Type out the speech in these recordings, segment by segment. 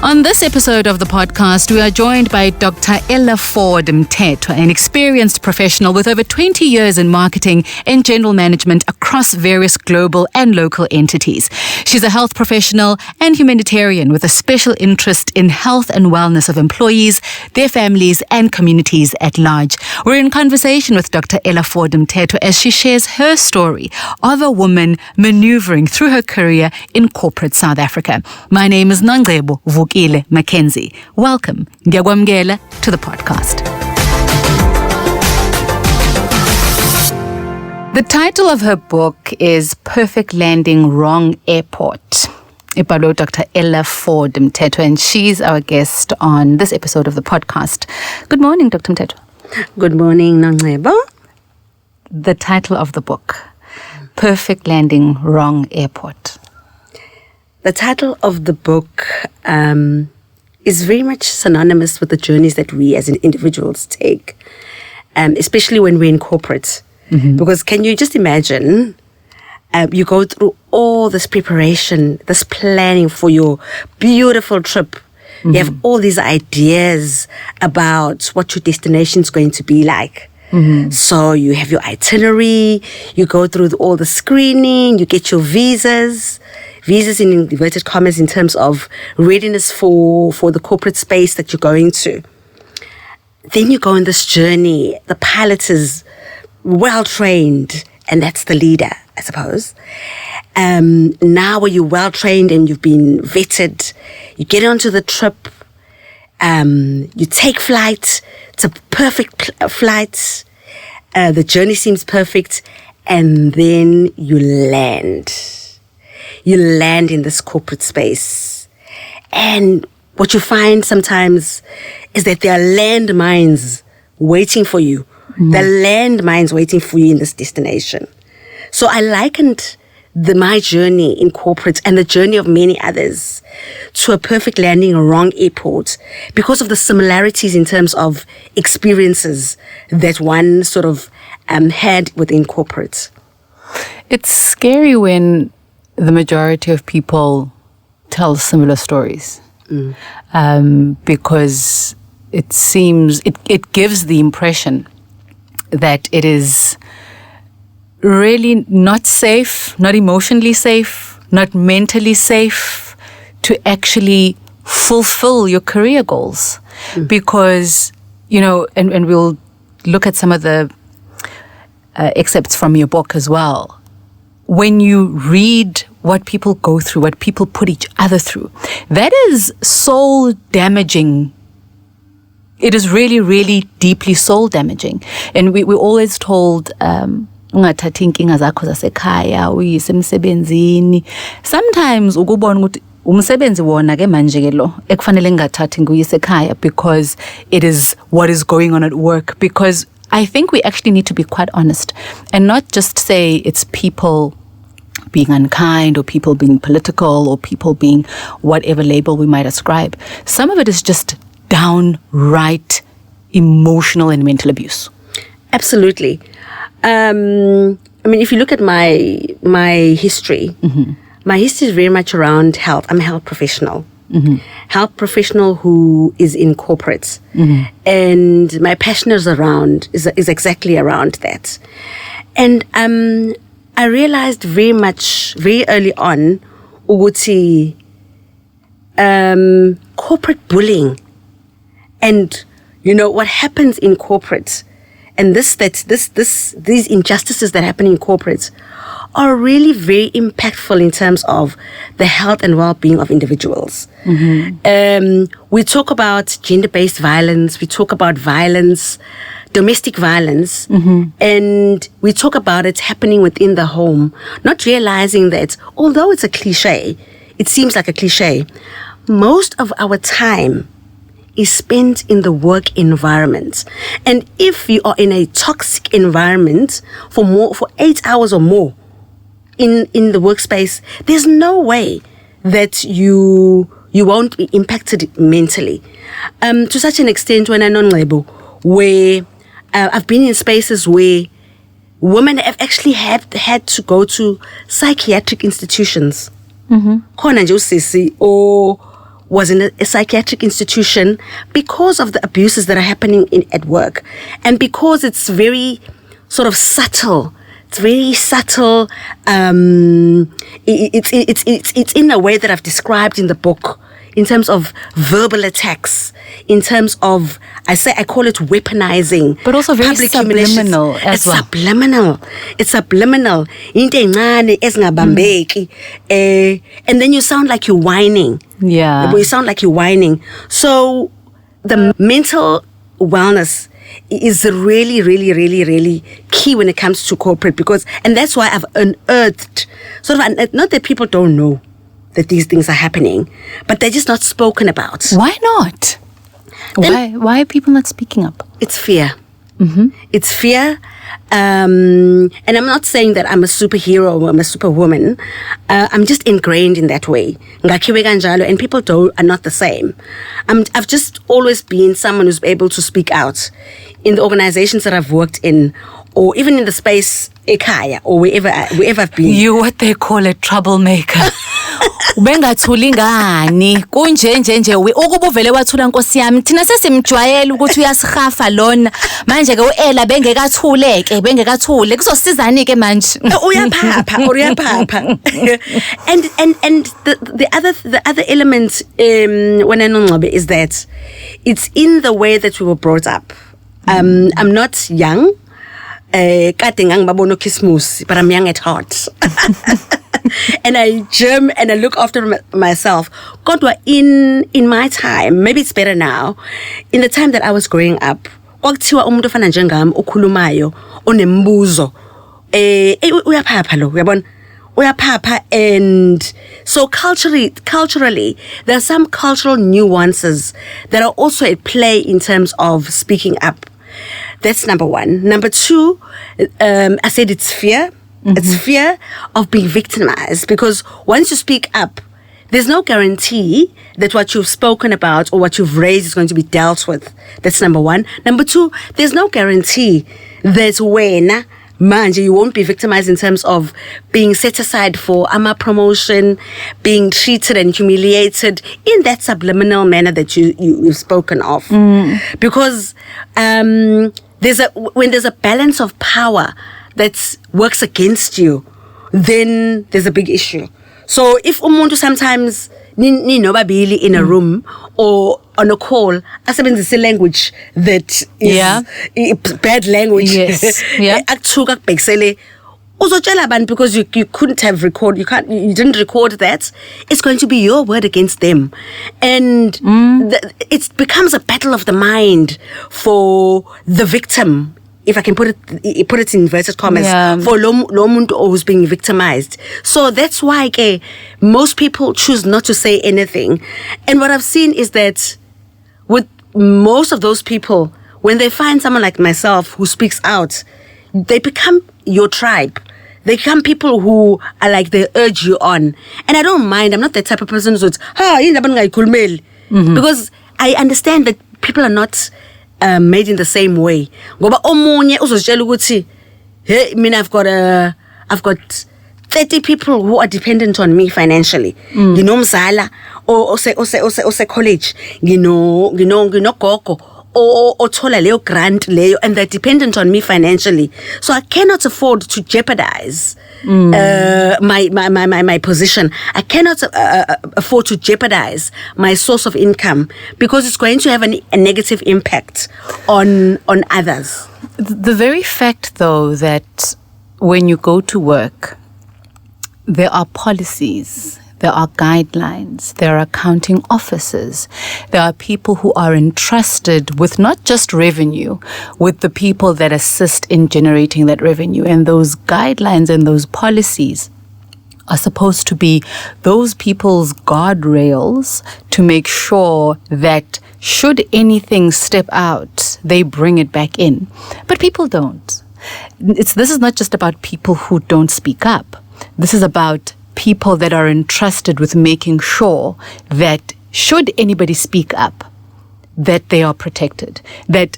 On this episode of the podcast, we are joined by Dr. Ella Ford Mthethwa, an experienced professional with over 20 years in marketing and general management across various global and local entities. She's a health professional and humanitarian with a special interest in health and wellness of employees, their families, and communities at large. We're in conversation with Dr. Ella Ford Mthethwa as she shares her story of a woman maneuvering through her career in corporate South Africa. My name is Nongcebo, Vukile, McKenzie. Welcome, Ngiyakwamukela, to the podcast. The title of her book is Perfect Landing, Wrong Airport. Ibalo Dr. Ella Ford Mthethwa, and she's our guest on this episode of the podcast. Good morning, Dr. Mthethwa. Good morning, Nongcebo. The title of the book, Perfect Landing, Wrong Airport. The title of the book is very much synonymous with the journeys that we as individuals take, especially when we're in corporate. Mm-hmm. Because can you just imagine, you go through all this preparation, this planning for your beautiful trip. Mm-hmm. You have all these ideas about what your destination is going to be like. Mm-hmm. So you have your itinerary, you go through all the screening, you get your visas in inverted commas in terms of readiness for the corporate space that you're going to. Then you go on this journey. The pilot is well trained, and that's the leader, I suppose. Now when you're well trained and you've been vetted, you get onto the trip, you take flight. It's a perfect flight. The journey seems perfect, and then you land. You land in this corporate space. And what you find sometimes is that there are landmines waiting for you. Mm-hmm. There are landmines waiting for you in this destination. So I likened my journey in corporate and the journey of many others to a perfect landing, a wrong airport, because of the similarities in terms of experiences that one sort of had within corporate. It's scary when the majority of people tell similar stories, because it seems, it gives the impression that it is really not safe, not emotionally safe, not mentally safe to actually fulfill your career goals. Because, you know, and we'll look at some of the excerpts from your book as well. When you read what people go through, what people put each other through, that is soul damaging. It is really, really deeply soul damaging. And we're always told, ungathathi inkinga zakho zasekhaya uyise emsebenzini. Sometimes ukubona ukuthi umsebenzi wona ke manje ke lo ekufanele ngingathathi nguyise ekhaya because it is what is going on at work. Because I think we actually need to be quite honest and not just say it's people being unkind or people being political or people being whatever label we might ascribe. Some of it is just downright emotional and mental abuse. Absolutely. I mean, if you look at my history, mm-hmm. my history is very much around health. I'm a health professional. Mm-hmm. Health professional who is in corporate. Mm-hmm. And my passion is exactly around that. And I realized very early on, ukuthi, corporate bullying and, you know, what happens in corporate and these injustices that happen in corporate are really very impactful in terms of the health and well-being of individuals. Mm-hmm. We talk about gender-based violence, we talk about violence, domestic violence, mm-hmm. and we talk about it happening within the home, not realizing that although it's a cliche, it seems like a cliche, most of our time is spent in the work environment. And if you are in a toxic environment for 8 hours or more in the workspace, there's no way that you won't be impacted mentally. To such an extent, when I Nongcebo, where I've been in spaces where women have actually had to go to psychiatric institutions. Mm-hmm. Or was in a psychiatric institution because of the abuses that are happening at work, and because it's very sort of subtle. It's very subtle. It's in a way that I've described in the book, in terms of verbal attacks, in terms of, I call it weaponizing. But also very subliminal as well. It's subliminal. And then you sound like you're whining. Yeah. You sound like you're whining. So the mental wellness is really, really, really, really key when it comes to corporate, and that's why I've unearthed, not that people don't know that these things are happening, but they're just not spoken about. Why not? Why are people not speaking up? It's fear. Mm-hmm. It's fear. And I'm not saying that I'm a superhero or I'm a superwoman. I'm just ingrained in that way. And people are not the same. I've just always been someone who's able to speak out in the organizations that I've worked in, or even in the space ekhaya, or wherever I've been. You what they call a troublemaker. Bengathuli ngani kunje we ukubuvele wathula Nkosi yami thina sesimjwayela ukuthi uyasihafa lona manje ke uElla bengekathule kuzosizani ke manje uyaphapha and the other element when Nongcebo is that it's in the way that we were brought up. I'm not young, but I'm young at heart. And I gym and I look after myself. God, in my time, maybe it's better now. In the time that I was growing up, kwakuthiwa umuntu ofana njengami okhulumayo onembuzo uyaphapha lo uyabona uyaphapha. And so culturally there are some cultural nuances that are also at play in terms of speaking up. That's number one. Number two, I said it's fear. Mm-hmm. It's fear of being victimized, because once you speak up, there's no guarantee that what you've spoken about or what you've raised is going to be dealt with. That's number one. Number two, there's no guarantee that when manje you won't be victimized in terms of being set aside for AMA promotion, being treated and humiliated in that subliminal manner that you've spoken of. Because when there's a balance of power that works against you, then there's a big issue. So if umuntu sometimes ni nobabili in a room or on a call, asebenzisa language that is bad language. Yes. Yeah. Uzotshela abantu because you couldn't have recorded, you didn't record that, it's going to be your word against them. And it becomes a battle of the mind for the victim, if I can put it in inverted commas, for lo muntu who's being victimized. So that's why most people choose not to say anything. And what I've seen is that with most of those people, when they find someone like myself who speaks out, they become your tribe. They become people who are like, they urge you on. And I don't mind. I'm not the type of person who's, because I understand that people are not made in the same way. Ngoba omunye uzozitshela ukuthi, hey, I've got 30 people who are dependent on me financially. Nginomzala ose college, nginogogo othola leyo grant leyo, and they're dependent on me financially. So I cannot afford to jeopardize my position. I cannot afford to jeopardize my source of income, because it's going to have a negative impact on others. The very fact, though, that when you go to work, there are policies, there are guidelines, there are accounting officers, there are people who are entrusted with not just revenue, with the people that assist in generating that revenue. And those guidelines and those policies are supposed to be those people's guardrails to make sure that should anything step out, they bring it back in. But people don't. This is not just about people who don't speak up. This is about people that are entrusted with making sure that should anybody speak up, that they are protected. That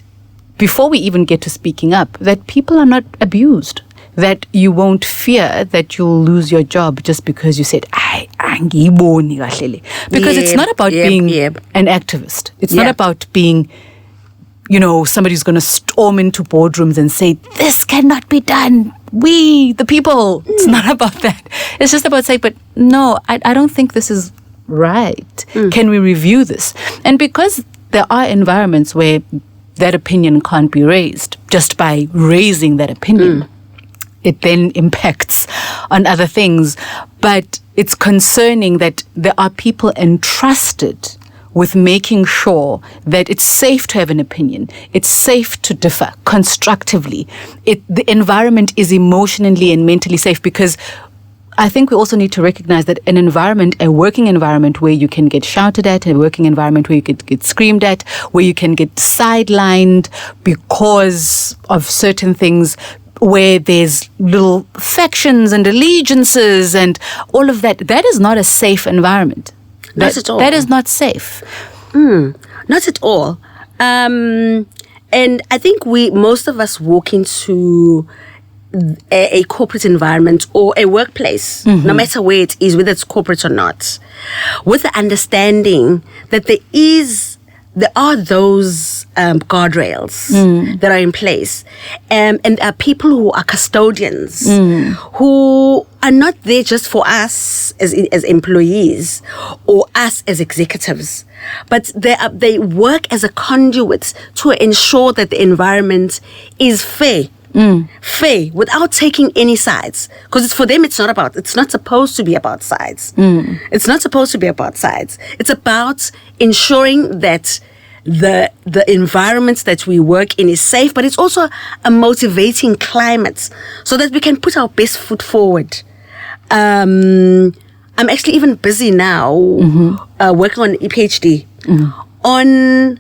before we even get to speaking up, that people are not abused. That you won't fear that you'll lose your job just because you said, I angiyiboni kahle le. Because it's not about being an activist. It's not about being, somebody who's going to storm into boardrooms and say, this cannot be done. We, the people. It's not about that. It's just about saying, but no, I don't think this is right. Can we review this? And because there are environments where that opinion can't be raised, just by raising that opinion, it then impacts on other things. But it's concerning that there are people entrusted with making sure that it's safe to have an opinion. It's safe to differ constructively. The environment is emotionally and mentally safe, because I think we also need to recognize that a working environment where you can get shouted at, a working environment where you could get screamed at, where you can get sidelined because of certain things, where there's little factions and allegiances and all of that, that is not a safe environment. Not at all. That is not safe. Not at all. And I think most of us walk into a corporate environment or a workplace, no matter where it is, whether it's corporate or not, with the understanding that there are those guardrails that are in place, and there are people who are custodians who are not there just for us as employees or us as executives, but they work as a conduit to ensure that the environment is fair, without taking any sides, because for them it's not supposed to be about sides. It's not supposed to be about sides. It's about ensuring that the environment that we work in is safe, but it's also a motivating climate so that we can put our best foot forward. I'm actually even busy now working on a PhD on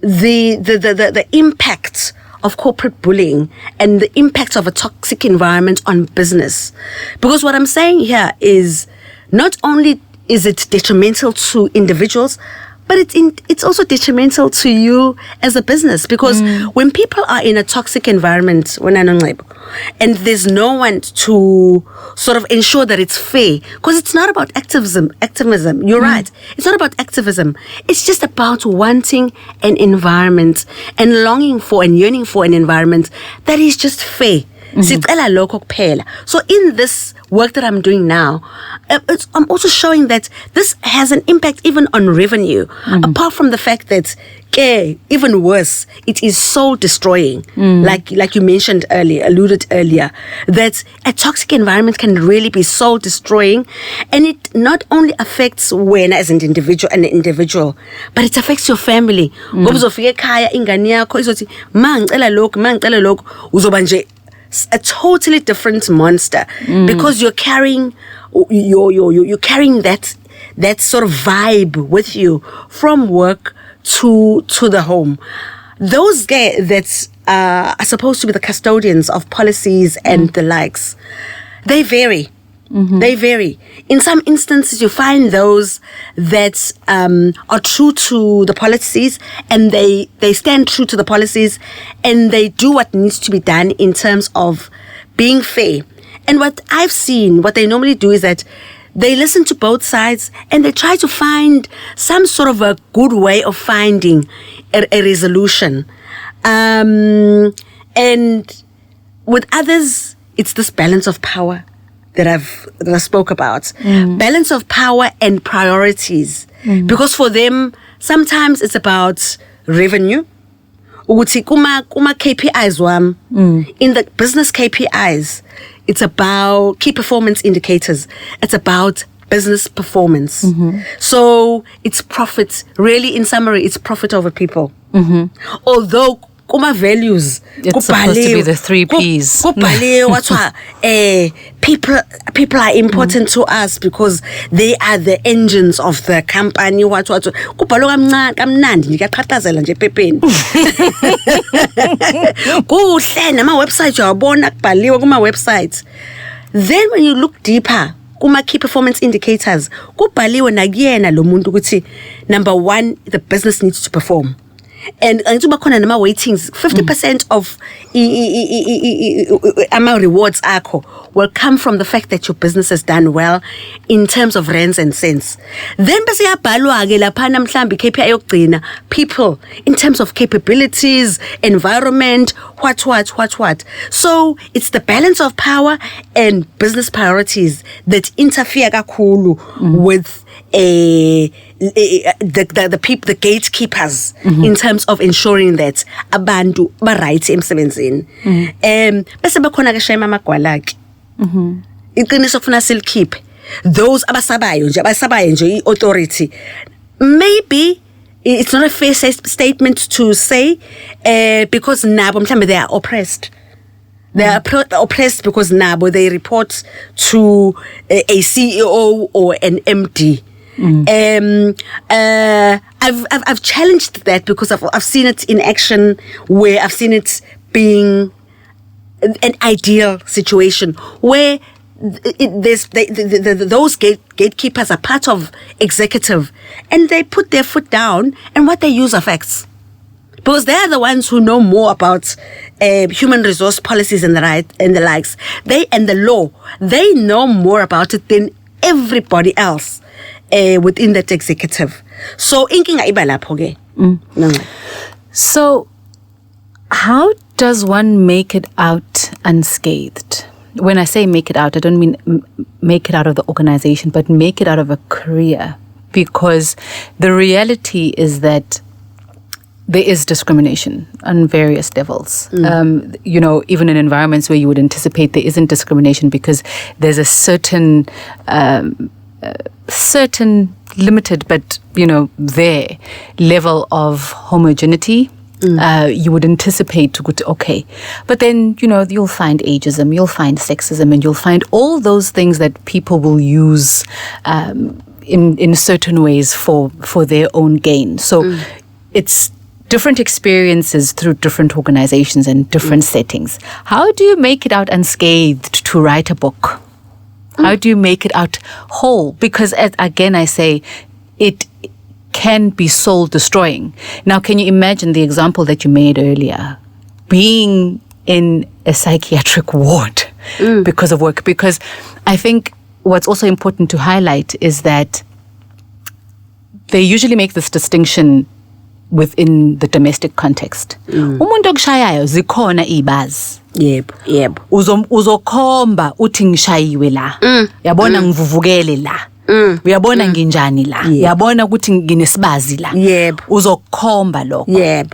the impact of corporate bullying and the impact of a toxic environment on business. Because what I'm saying here is, not only is it detrimental to individuals, but it's also detrimental to you as a business. Because when people are in a toxic environment, and there's no one to sort of ensure that it's fair, because it's not about activism. You're right. It's not about activism. It's just about wanting an environment and longing for and yearning for an environment that is just fair. So in this work that I'm doing now, I'm also showing that this has an impact even on revenue, apart from the fact that, even worse, it is soul destroying. Like you alluded earlier, that a toxic environment can really be soul destroying, and it not only affects when as an individual, but it affects your family. A totally different monster, because you're carrying that sort of vibe with you from work to the home. Those guys that are supposed to be the custodians of policies and the likes, they vary. They vary. In some instances, you find those that are true to the policies, and they stand true to the policies, and they do what needs to be done in terms of being fair. And what I've seen, what they normally do is that they listen to both sides and they try to find some sort of a good way of finding a resolution. And with others, it's this balance of power that I spoke about. Balance of power and priorities. Because for them, sometimes it's about revenue. Kuma KPIs in the business KPIs, it's about key performance indicators. It's about business performance. So it's profit. Really, in summary, it's profit over people. Although Kuma values, it's supposed to be the 3 Ps. People are important to us because they are the engines of the company. Website. Then when you look deeper, key performance indicators, number 1, the business needs to perform. And ngizoba khona nama waitings 50% of ama rewards akho will come from the fact that your business has done well in terms of rands and cents. Then bese yabhalwa ke lapha namhlanje KPI yokugcina people in terms of capabilities, environment, what. So it's the balance of power and business priorities that interfere kakhulu with the people, the gatekeepers, in terms of ensuring that abantu ba right emsebenzini. Bese bakhona ke shema amagwalaki. Iqiniso kufuna silkeep those abasabayo nje authority. Maybe it's not a fair statement to say because nabo mhlambe they are oppressed. They are oppressed because nabo they report to a CEO or an MD. I've challenged that because I've seen it in action, where I've seen it being an ideal situation where those gatekeepers are part of executive and they put their foot down, and what they use are facts. Because they are the ones who know more about human resource policies and the likes. They and the law, they know more about it than everybody else within that executive. So inkinga iba lapho ke. So how does one make it out unscathed? When I say make it out, I don't mean make it out of the organization, but make it out of a career. Because the reality is that there is discrimination on various levels. Even in environments where you would anticipate there isn't discrimination, because there's a certain limited, but their level of homogeneity. You would anticipate to go to, okay. But then, you'll find ageism, you'll find sexism, and you'll find all those things that people will use in certain ways for their own gain. So it's different experiences through different organizations and different settings. How do you make it out unscathed to write a book? How do you make it out whole? Because again, I say it can be soul destroying. Now, can you imagine the example that you made earlier? Being in a psychiatric ward because of work. Because I think what's also important to highlight is that they usually make this distinction within the domestic context. Umuntu okushayayo zikhona ibazi. Yebo. Uzokhomba uthi ngishayiwe la. Yabona ngivuvukele la. Uyabona nginjani la. Uyabona ukuthi nginesibazi la. Uzokhomba lokho.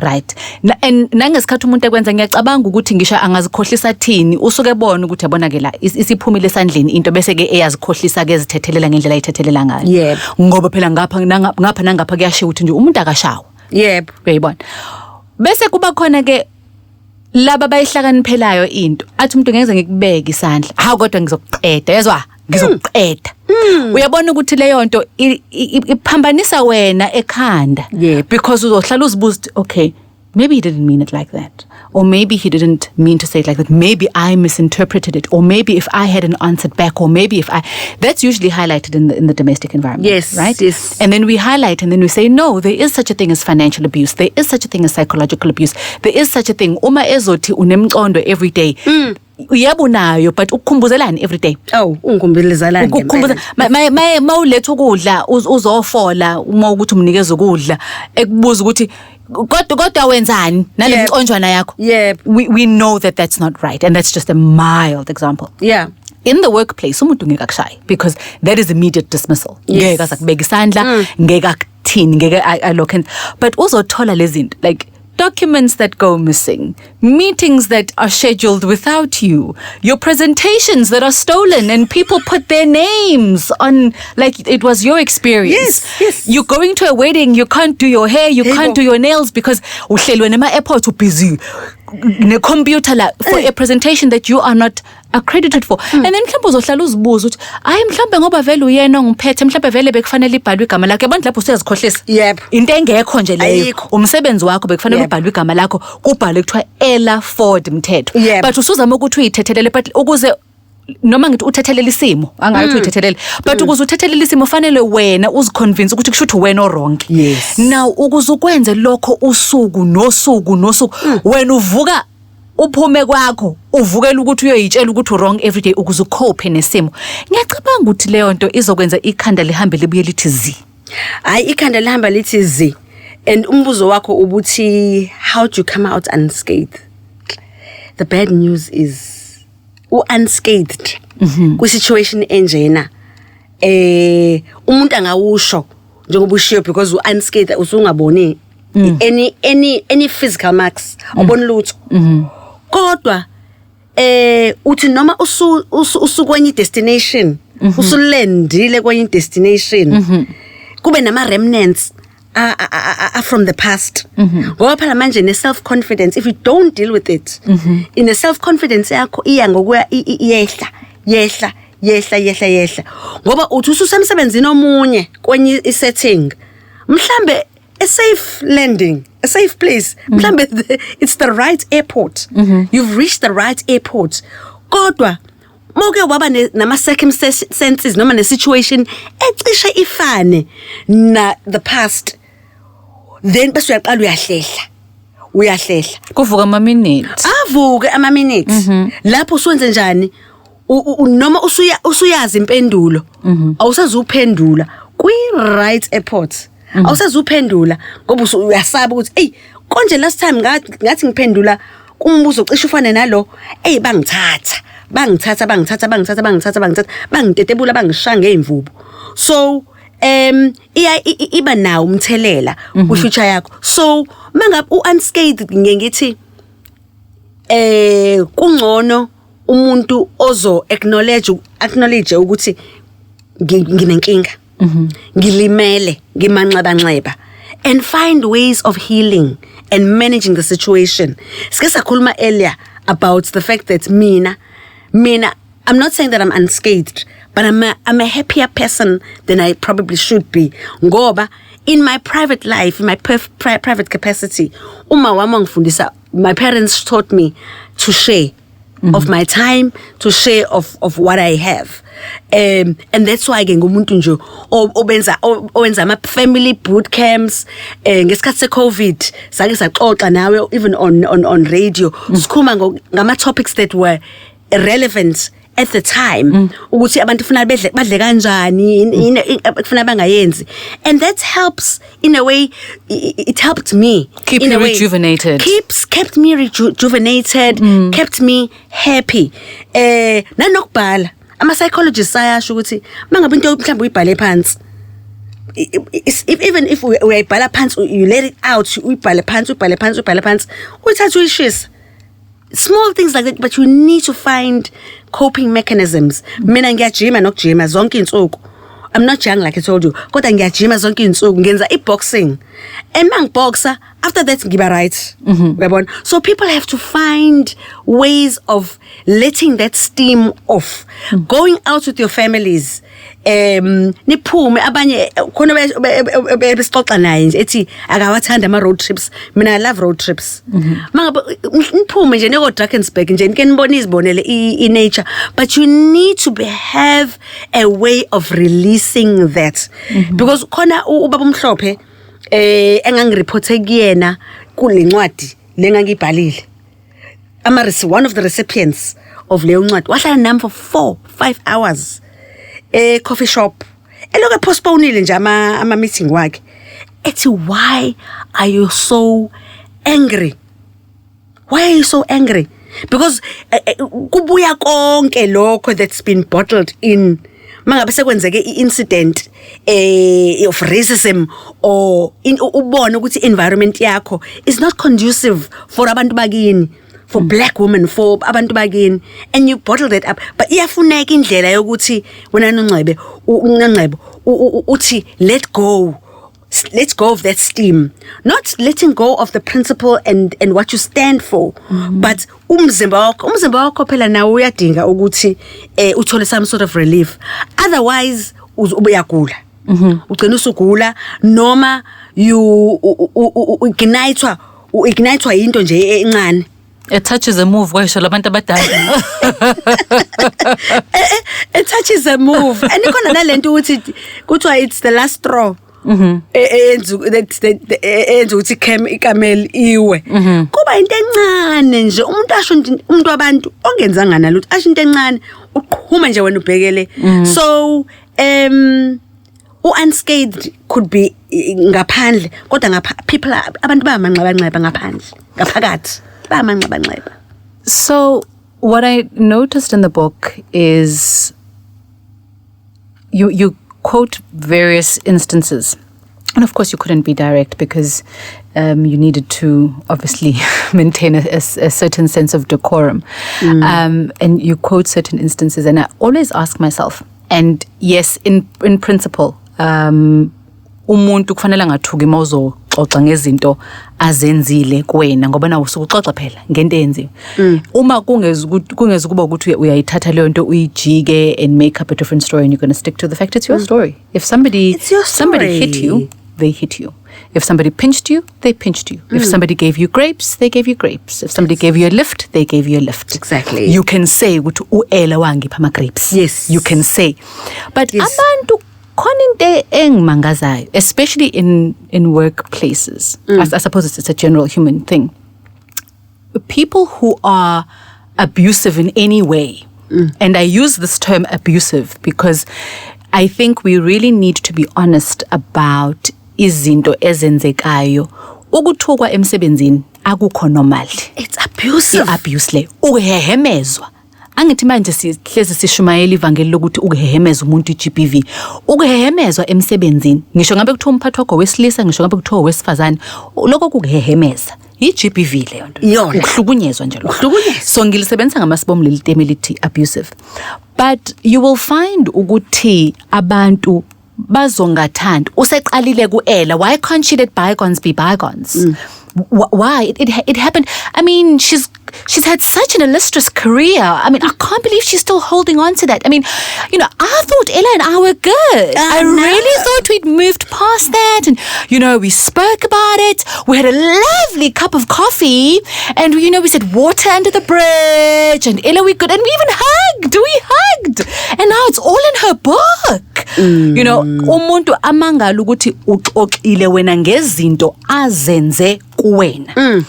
Right. And nangesikhathi umuntu ekwenza ngiyacabanga ukuthi ngisho angazikhohlisa thini, usuke ebona ukuthi yabona ke la isiphumile esandleni into bese ke eyazikhohlisa ke zithethelela ngendlela ayithethelela ngayo. Ngoba phela ngapha nangapha kuyashiya ukuthi nje umuntu akashawa. Uyayibona. Bese kuba khona ke laba bayihlakaniphelayo into athi umuntu ngeke ngikubeke isandla, hawu kodwa ngizokuqeda, yazwa ngizokuqeda. Uyabona ukuthi leyo nto iphambanisa wena ekhanda, because uzohlala uzibuza, okay, maybe he didn't mean it like that, or maybe he didn't mean to say it like that, maybe I misinterpreted it, or maybe if I hadn't answered back, or maybe if I... That's usually highlighted in the domestic environment, right? Yes. And then we highlight, and then we say, no, there is such a thing as financial abuse, there is such a thing as psychological abuse, there is such a thing, uma ezothi unemqondo every day, uyabunayo, but ukukhumbuzelani every day. Ungikhumbulezalani ngempela. Mawuletha ukudla uzofola uma ukuthi umnikeza ukudla ekubuza ukuthi kodwa wenzani nalemconjwana yakho. We know that that's not right, and that's just a mild example. In the workplace umuntu ngeke akushaye, because that is immediate dismissal. Ngeke asakubeka isandla, ngeke akuthini, ngeke alokho. But uzothola lezinto like documents that go missing, meetings that are scheduled without you, your presentations that are stolen and people put their names on like it was your experience. Yes. You're going to a wedding, you can't do your hair, you can't do your nails because uhlelwe nema airport busy ne computer la for a presentation that you are not accredited for. And then mhlawumbe uzohlala uzibuza ukuthi hayi mhlawumbe ngoba vele uyena ongiphethe mhlawumbe vele bekufanele ibhalwe igama lakho. Abantu lapho usiyazikhohlisa. Into engekho nje leyo. Umsebenzi wakho bekufanele ubhalwe igama lakho, kubhalwe kuthiwa Ella Ford Mthethwa. But usuzama ukuthi uyithethelele, but ukuze noma ngithi uthethelela isimo angathi uthethelela but ukuze uthethelela isimo fanele wena uziconvince ukuthi kusho ukuthi wena wrong. Yes. Now ukuze ukwenze lokho usuku nosuku wena uvuka uphume kwakho uvukela ukuthi uyoyitshela ukuthi wrong every day ukuze ucope nesimo. Ngiyacabanga ukuthi leyo nto izokwenza ikhanda lihambe libuye lithi zi. Hayi ikhanda lihamba lithi zi. And umbuzo wakho ubuthi how do you come out unscathed? The bad news is unscathed ku situation enjena umuntu angawusho njengoba ushiyo because unscathed usungaboni any physical marks obona lutho. Kodwa uthi noma usukwenye destination usulendile kwenye destination kube nama remnants from the past. Ngoba phela manje ne self confidence if you don't deal with it in the self confidence yakho iya ngokuya yehla ngoba uthi ususemsebenzini omunye kwenye isetting mhlambe a safe landing, a safe place mhlambe it's the right airport. You've reached the right airport kodwa moke waba nama circumstances noma ne situation ecishe ifane na the past then bese uyaqala uyahlehla kuvuka ama minutes avuke ama minutes lapho usenze njani noma usuyazi impendulo awusazuphendula kwi right airport awusazuphendula ngoba uyasaba ukuthi hey konje last time ngathi ngiphendula kumbuzo cishe ufane nalo bangithatha bangitetebula bangishaya ngeimvubu so iba nawo umthelela ku future yakho. So manga unscathed ngithi kungcono umuntu ozo acknowledge ukuthi nginenkinga ngilimele ngimanxeba and find ways of healing and managing the situation. Sike sakhuluma earlier about the fact that mina I'm not saying that I'm unscathed, but I'm a happier person than I probably should be. Ngoba in my private life, in my private capacity, my parents taught me to share of my time, to share of what I have. And that's why ngumuntu nje owenza ama family boot camps ngesikhathi se COVID sake saxoxa nawe even on radio sikhuluma ngama topics that were relevant at the time ukuthi abantu ufuna badle kanjani ufuna bangayenzi, and that helps in a way. It helped me keep you rejuvenated, kept me rejuvenated, kept me happy. Nanokubhala ama psychologists ayasho ukuthi mangabe into mhlawumbe uyibhale phansi, even if uyibhala phansi you let it out, uyibhale phansi uthatha uyishisa. Small things like that, but you need to find coping mechanisms. Mina ngiyajima nokujima zonke insuku. I'm not young like I told you. Kodwa ngiyajima zonke insuku ngenza boxing. And mangiboxa after that ngiba right. So people have to find ways of letting that steam off. Going out with your families. Niphume abanye khona besixoxa naye nje ethi akawathanda ama road trips. Mina I love road trips. Mangabe niphume nje neko Drakensberg nje nike nibone izibonele I nature, but you need to have a way of releasing that. Because khona ubaba umhlophe engangireport kuyena kulencwadi lengangibhalile. One of the recipients of leyo ncwadi wahlala nami for 4-5 hours. Coffee shop eloke postponile nje ama meeting wakhe ethi why are you so angry because kubuya konke lokho that's been bottled in mangabe sekwenzeke incident of racism or ubone ukuthi environment yakho is not conducive for abantu bakini, for black women, for abantu bakini, and you bottle that up. But iyafuneka indlela yokuthi wena Nongcebo uthi let go of that steam, not letting go of the principle and what you stand for, but umzimba wakho phela nawo uyadinga ukuthi uthole some sort of relief, otherwise uyagula. Ugcina usugula noma you ignitewa into nje encane It touches a move where abantu abadala. It touches a move. And ikhona nalento ukuthi kuthiwa it's the last straw. Enza ukuthi ikamel iwe. Kuba into encane nje umuntu asho umuntu wabantu ongenzanga nalutho asho into encane uqhuma nje wena ubhekele. So unscathed could be ngaphandle kodwa people abantu bayamanxeba ngaphandle ngaphakathi bayamanxeba. So what I noticed in the book is you quote various instances, and of course you couldn't be direct because you needed to obviously maintain a certain sense of decorum, and you quote certain instances, and I always ask myself, and yes, in principle, umuntu kufanele ngathuki mawuzo xoxa ngezinto azenzile kuwena ngoba nawo usukuxoxa phela ngento enziwe. Uma kungezukuba ukuthi uyayithatha leyo nto uyijike and make up a different story and you're going to stick to the fact it's your story. If somebody hit you, they hit you. If somebody pinched you, they pinched you. If somebody gave you grapes, they gave you grapes. If somebody gave you a lift, they gave you a lift. Exactly. You can say ukuthi uElla wangipha ama grapes. Yes. You can say. But abantu especially in workplaces. I suppose it's a general human thing. People who are abusive in any way, and I use this term abusive because I think we really need to be honest about izinto ezenzekayo. Ukuthukwa emsebenzini akukho normal. It's abusive. Abuse le ukuhehemezwa. Angithi manje sihlezi sishumayela ivangeli lokuthi ukuhehemeza umuntu iGBV. Ukuhehemezwa emsebenzini. Ngisho ngabe kuthiwa umphathi wakho wesilisa, ngisho ngabe kuthiwa wesifazane, lokho kukuhehemeza. iGBV leyo nto. Ukuhlukunyezwa nje lokho. So ngilisebenzisa ngamasibomu leli teme lithi abusive. But you will find ukuthi abantu bazongathanda useqalile kuElla. Why can't she let bygones be bygones? Why it happened? I mean, she's had such an illustrious career. I mean, I can't believe she's still holding on to that. I mean, I thought Ella and I were good. I really thought we'd moved past that, and we spoke about it. We had a lovely cup of coffee, and we said water under the bridge, and Ella we good, and we even hugged. And now it's all in her book. Umuntu amangala ukuthi uxoxile wena ngezinto azenze kuwena.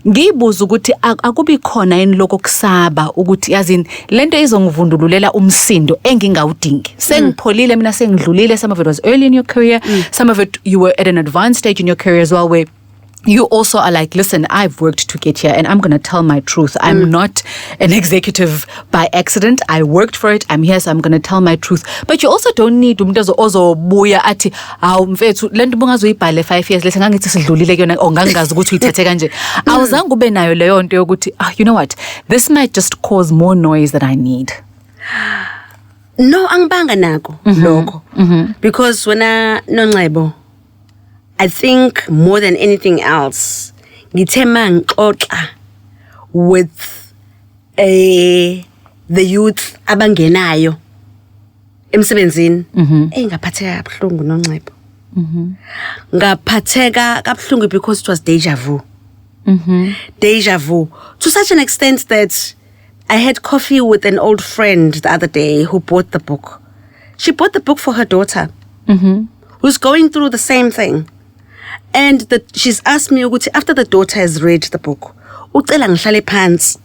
Ngibuza ukuthi akubi khona yini lokho kusaba ukuthi yazini lento izongivundululela umsindo engingawudingi. Sengipholile mina sengidlulile. Some of it was early in your career. Some of it you were at an advanced stage in your career as well, where you also are like, listen, I've worked to get here and I'm going to tell my truth. I'm not an executive by accident. I worked for it. I'm here, so I'm going to tell my truth. But you also don't need umuntu ozobuya athi mfethu lento bungazoyibhale 5 years later ngangithi sidlulile kuyona ongangazi ukuthi uyithathe kanje. Awuzange ube nayo leyo nto yokuthi you know what, this might just cause more noise than I need. No, angibanga nako lokho. Because when Nongcebo, I think more than anything else, ngithema ngixoxa with the youth abangenayo emsebenzini ngaphatheka kabuhlungu Nongcebo. Ngaphatheka kabuhlungu because it was deja vu. Deja vu to such an extent that I had coffee with an old friend the other day who bought the book. She bought the book for her daughter, who's going through the same thing. And she's asked me ukuthi after the daughter has read the book, ucela ngihlale phansi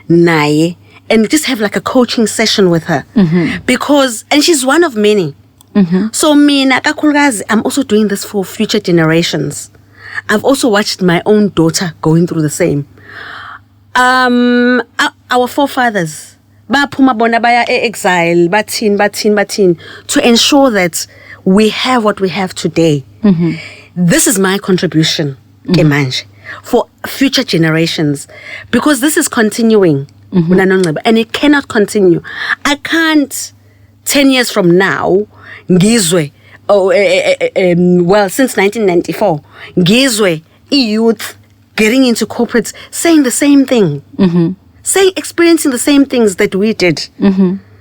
naye and just have like a coaching session with her. And she's one of many. So mina kakhulukazi, I'm also doing this for future generations. I've also watched my own daughter going through the same. Our forefathers baphuma bona baya exile bathini to ensure that we have what we have today. This is my contribution, Kemanje, for future generations, because this is continuing, and it cannot continue. I can't, 10 years from now, ngizwe, since 1994, ngizwe, youth getting into corporates, saying the same thing, experiencing the same things that we did.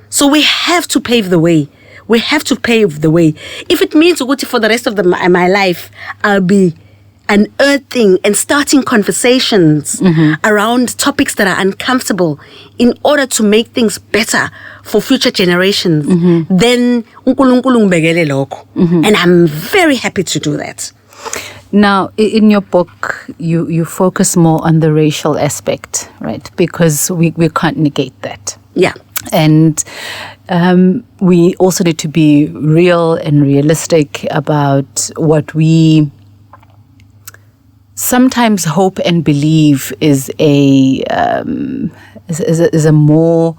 So we have to pave the way. We have to pave the way. If it means for the rest of my life, I'll be unearthing and starting conversations around topics that are uncomfortable in order to make things better for future generations, then uNkulunkulu ngibekele lokho. And I'm very happy to do that. Now, in your book, you focus more on the racial aspect, right? Because we can't negate that. Yeah. And we also need to be real and realistic about what we sometimes hope and believe is a more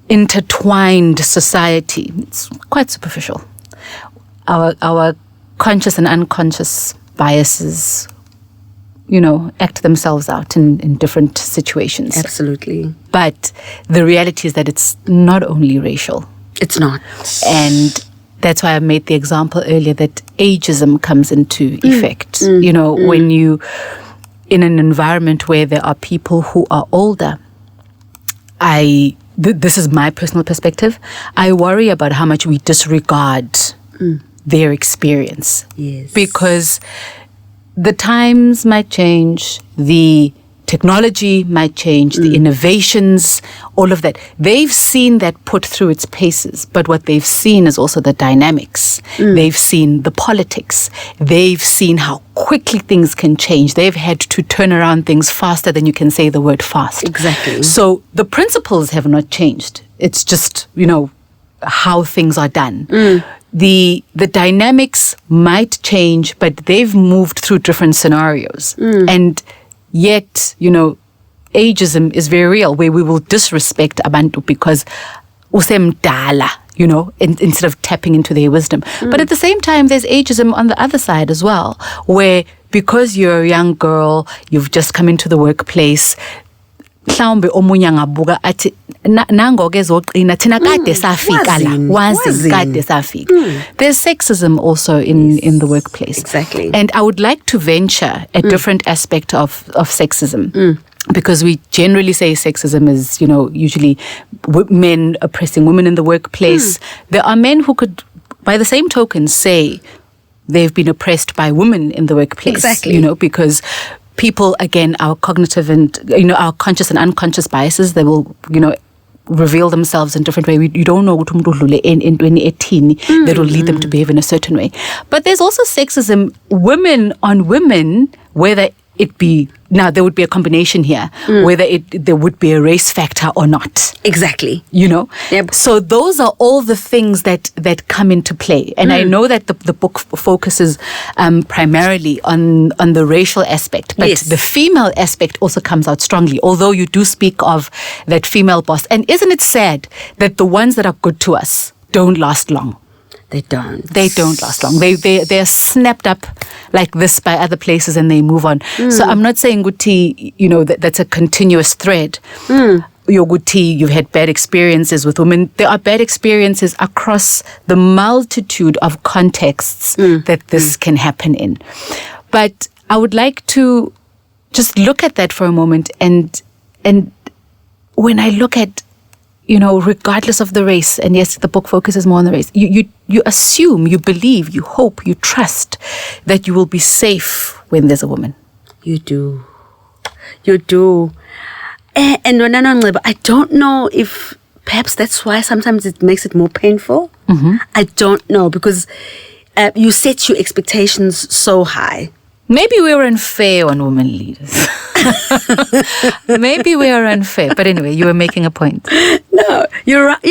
intertwined society. It's quite superficial. Our conscious and unconscious biases, act themselves out in different situations. Absolutely. But the reality is that it's not only racial. It's not. And that's why I made the example earlier that ageism comes into effect. When you, in an environment where there are people who are older, this is my personal perspective, I worry about how much we disregard their experience. Yes. Because the times might change, the technology might change, the innovations, all of that. They've seen that put through its paces, but what they've seen is also the dynamics. They've seen the politics. They've seen how quickly things can change. They've had to turn around things faster than you can say the word fast. Exactly. So the principles have not changed. It's just, how things are done. The dynamics might change, but they've moved through different scenarios. And yet, ageism is very real, where we will disrespect abantu because usemdala, instead of tapping into their wisdom. But at the same time, there's ageism on the other side as well, where because you're a young girl, you've just come into the workplace, mhlawumbe omunye angabuka athi nangoke ezoqina thina kade safika la wazi kade safika. There's sexism also in the workplace. Exactly. And I would like to venture a different aspect of sexism. Because we generally say sexism is, usually men oppressing women in the workplace. There are men who could, by the same token, say they've been oppressed by women in the workplace. Exactly. Because people, again, our cognitive and, our conscious and unconscious biases, they will, reveal themselves in different ways. You don't know in 2018 that will lead them to behave in a certain way. But there's also sexism, women on women, whether it be, now there would be a combination here, whether there would be a race factor or not. Exactly. Yep. So those are all the things that come into play. And I know that the book focuses primarily on the racial aspect, but the female aspect also comes out strongly, although you do speak of that female boss. And isn't it sad that the ones that are good to us don't last long? They don't. They don't last long. They're snapped up like this by other places and they move on. So I'm not saying Guti, that's a continuous thread. Your Guti, you've had bad experiences with women. There are bad experiences across the multitude of contexts that this can happen in. But I would like to just look at that for a moment and when I look at regardless of the race, and yes, the book focuses more on the race, you assume, you believe, you hope, you trust that you will be safe when there's a woman. You do. And Nongcebo, I don't know if perhaps that's why sometimes it makes it more painful. I don't know, because you set your expectations so high. Maybe we were unfair on women leaders. Maybe we are unfair. But anyway, you were making a point. No, you're right.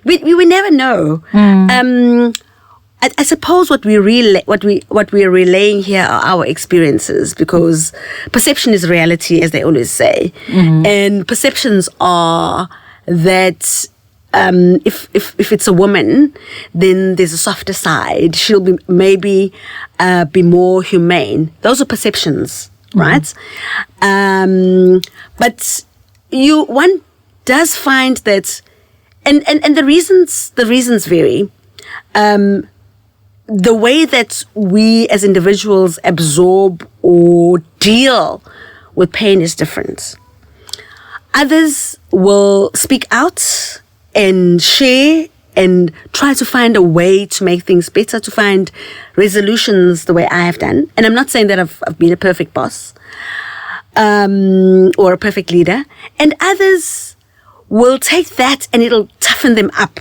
We never know. I suppose what we're relaying here are our experiences, because perception is reality, as they always say. And perceptions are that if it's a woman, then there's a softer side. She'll be maybe be more humane. Those are perceptions, right? But one does find that, and the reasons vary. The way that we as individuals absorb or deal with pain is different. Others will speak out and share and try to find a way to make things better, to find resolutions the way I have done. And I'm not saying that I've been a perfect boss or a perfect leader. And others will take that and it'll toughen them up.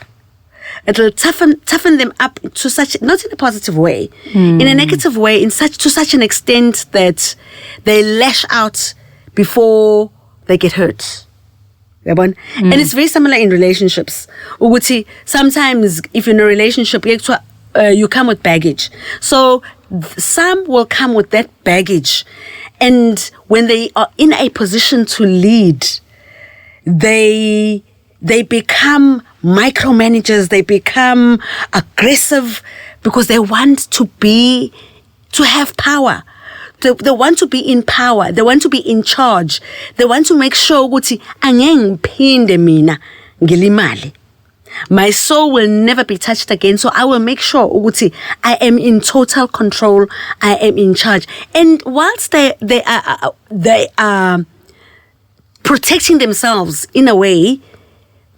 It'll toughen them up to such, not in a positive way, in a negative way, to such an extent that they lash out before they get hurt. And it's very similar in relationships. Ukuthi, sometimes if you're in a relationship, you come with baggage. So some will come with that baggage. And when they are in a position to lead, they become micromanagers, they become aggressive because they want to have power. They want to be in power. They want to be in charge. They want to make sure ukuthi angeke ngiphinde mina ngilimale. My soul will never be touched again. So I will make sure ukuthi I am in total control. I am in charge. And whilst they are protecting themselves in a way,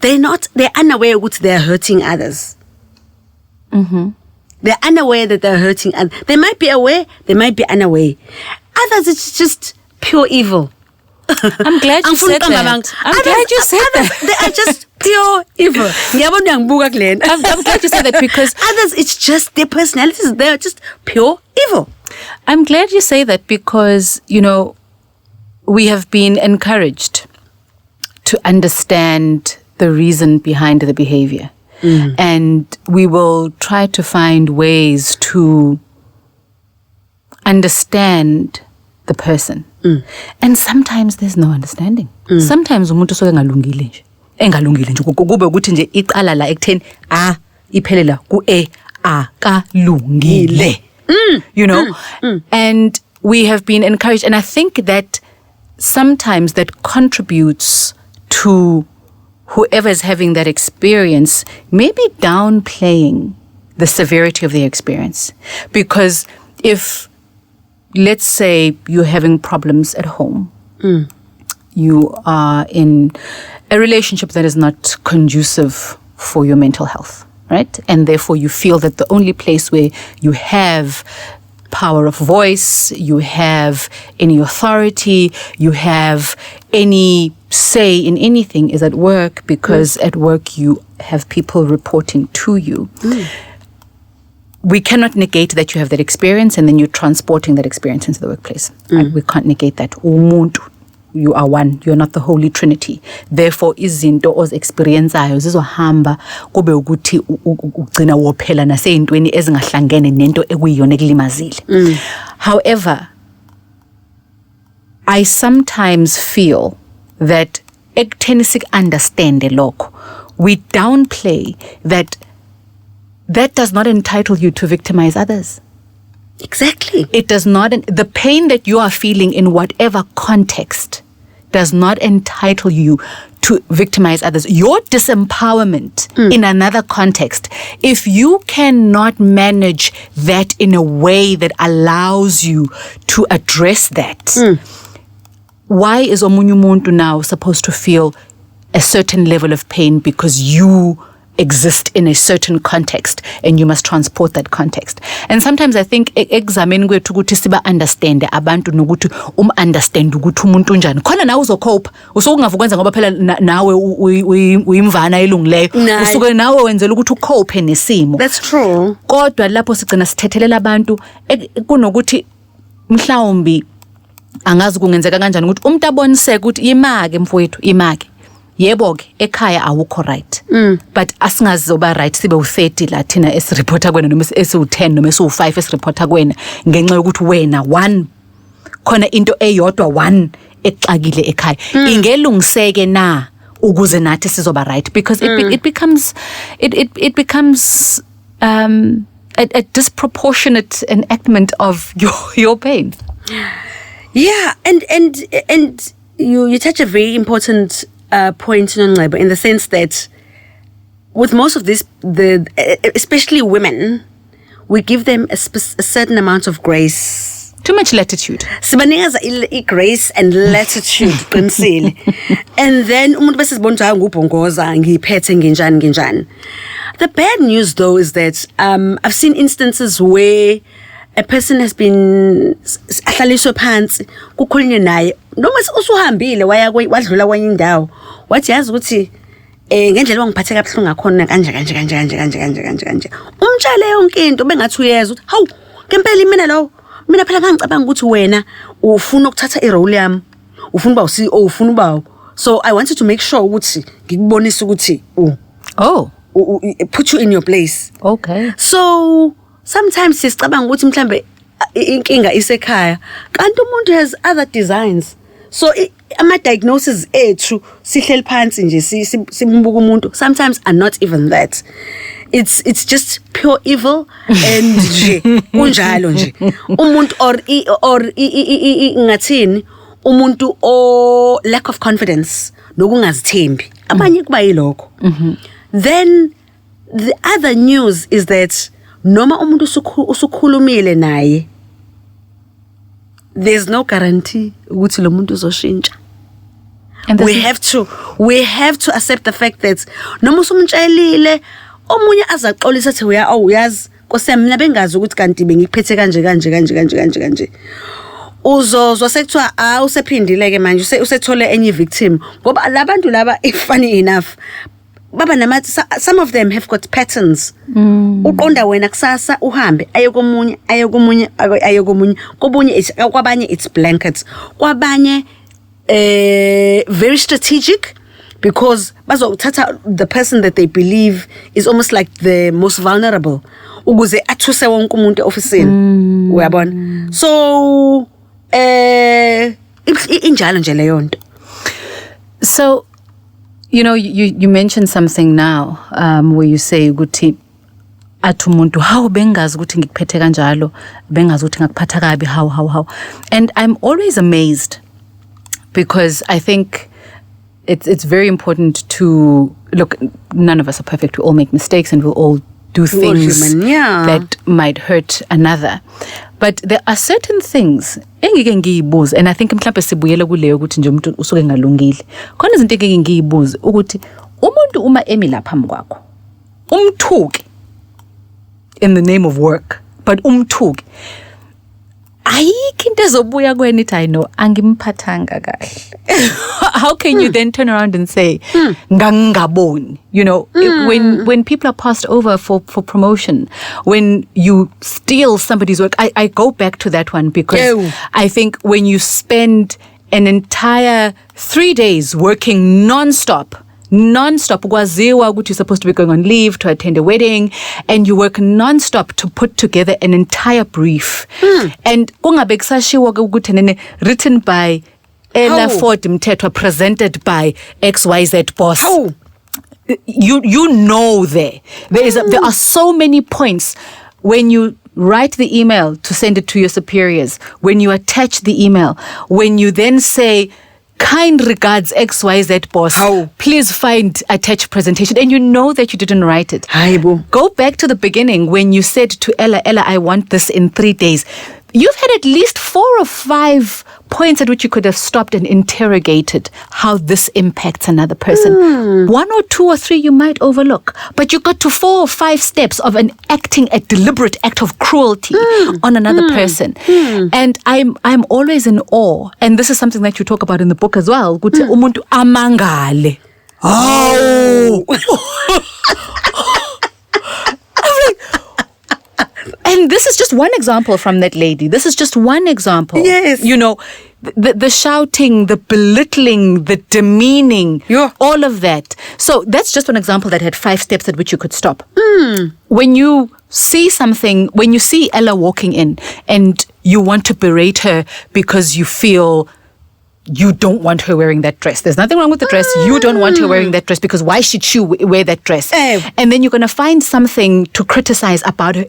they're unaware that they're hurting others. They're unaware that they're hurting others. They might be aware, they might be unaware. Others, it's just pure evil. I'm glad you said that. I'm glad you said that. They are just pure evil. I'm glad you said that because others, it's just their personalities. They're just pure evil. I'm glad you say that because, we have been encouraged to understand the reason behind the behavior. And we will try to find ways to understand the person. And sometimes there's no understanding. Sometimes umuntu usuke engalungile nje. Engalungile nje kube ukuthi nje iqala la ekutheni iphelela ku akalungile. And we have been encouraged, and I think that sometimes that contributes to whoever is having that experience maybe downplaying the severity of their experience. Because if, let's say, you're having problems at home, you are in a relationship that is not conducive for your mental health, right? And therefore you feel that the only place where you have power of voice, you have any authority, you have any say in anything is at work, because at work you have people reporting to you. We cannot negate that you have that experience and then you're transporting that experience into the workplace. Right? We can't negate that. Umuntu, you are one. You're not the Holy Trinity. Therefore, izinto ozi-experienceayo zizohamba kube ukuthi ugcina wophela naseyintweni ezingahlangene nento ekuyiyona ekulimazile. However, I sometimes feel that ekutheni understand lokho, we downplay that does not entitle you to victimize others. Exactly. It does not. The pain that you are feeling in whatever context does not entitle you to victimize others. Your disempowerment in another context, if you cannot manage that in a way that allows you to address that, why is omunye umuntu now supposed to feel a certain level of pain because you exist in a certain context and you must transport that context? And sometimes I think exameni kwethu ukuthi siba understand abantu nokuthi understand ukuthi umuntu unjani khona nawe uzocope, usukungavu kwenza ngoba phela nawe uyimvana elungileyo, usuke nawe wenzela ukuthi ucope nesimo. That's true. Kodwa lapho sigcina sithethelela abantu kunokuthi mhlawumbi angazi kungenzeka kanjani ukuthi umuntu aboniseke ukuthi imake mfowethu, imake. Yebo ke ekhaya awukho right, but asingazoba right sibe u30 la thina esireporta kwena noma esi10 noma esi5 esireporta kwena ngenxa yokuthi wena one khona into eyodwa one exakile ekhaya ingelungiseke na ukuze nathi sizoba right, because it becomes a disproportionate enactment of your pain. Yeah, and you touch a very important point, Nongcebo, in the sense that with most of this, especially women, we give them a certain amount of grace Too much latitude. Sibanikeza grace and latitude qinisile. And then umuntu bese sibona ukuthi ngubhongoza ngiphethe nginjani. The bad news though is that I've seen instances where a person has been ahlaliswe phansi kukhulunywe naye noma usuhambile wadlula kwenye indawo wathi yazi ukuthi ngendlela wangiphathe kabuhlungu ngakhona kanje umtshele yonke into bengathi uyeza ukuthi hawu ngempela mina phela ngicabanga ukuthi wena ufuna ukuthatha irole yami ufuna uba CEO ufuna uba so I wanted to make sure ukuthi ngikubonise ukuthi put you in your place. Okay. So sometimes sicabanga ukuthi mhlambe inkinga isekhaya kanti umuntu has other designs. So ama diagnoses ethu sihleli phansi nje simbuka umuntu sometimes are not even that. It's just pure evil and nje kunjalo nje umuntu or ngathini umuntu o lack of confidence nokungazithembi abanye kuba yilokho. Then the other news is that noma umuntu usukhulumile naye there's no guarantee ukuthi lo muntu uzoshintsha. And we have to accept the fact that noma usumtshelile omunye azaxolisa athi uyazi Nkosi mina bengazi ukuthi kanti bengikuphethe kanje uzozwa sekuthiwa usephindile ke manje usethole enye victim ngoba labantu laba if funny enough baba namathi some of them have got patterns. Uqonda wena kusasa uhambe ayekomunye kwabanye it's blankets kwabanye very strategic because bazothatha the person that they believe is almost like the most vulnerable ukuze athuse wonke umuntu ofisini uyabona so injalo nje leyo nto. So you know, you mentioned something now where you say ukuthi athi umuntu how bengazi ukuthi ngikuphethe kanjalo bengazi ukuthi ngakuphatha kabi how and I'm always amazed because I think it's very important to look, none of us are perfect, we all make mistakes and we'll all do things that might hurt another, but there are certain things engike ngiyibuze and I think mhlawumbe sibuyele kuleyo ukuthi nje umuntu usuke ngalungile khona izinto engike ngiyibuze ukuthi umuntu uma emi lapha phambi kwakho umthuki in the name of work but umthuki ayikho into ezobuya kweni ithi I know angimphathanga kahle. How can you then turn around and say ngangaboni, you know, when people are passed over for promotion, when you steal somebody's work, I go back to that one because I think when you spend an entire 3 days working non-stop kwaziwa ukuthi you're supposed to be going on leave to attend a wedding and you work non-stop to put together an entire brief and kungabe kusashiwo ukuthi nene written by Ella Ford Mthethwa presented by XYZ boss. You know there are so many points when you write the email to send it to your superiors, when you attach the email, when you then say kind regards XYZ boss, please find attached presentation and you know that you didn't write it. Go back to the beginning when you said to Ella, I want this in 3 days. You've had at least 4 or 5 points at which you could have stopped and interrogated how this impacts another person. 1 or 2 or 3 you might overlook, but you got to 4 or 5 steps of acting a deliberate act of cruelty on another person. And I'm always in awe, and this is something that you talk about in the book as well. Umuntu amangale. And this is just one example from that lady. This is just one example. Yes. You know, the shouting, the belittling, the demeaning, all of that. So that's just one example that had 5 steps at which you could stop. When you see something, when you see Ella walking in and you want to berate her because you feel you don't want her wearing that dress. There's nothing wrong with the dress. You don't want her wearing that dress because why should she wear that dress? And then you're going to find something to criticize about her.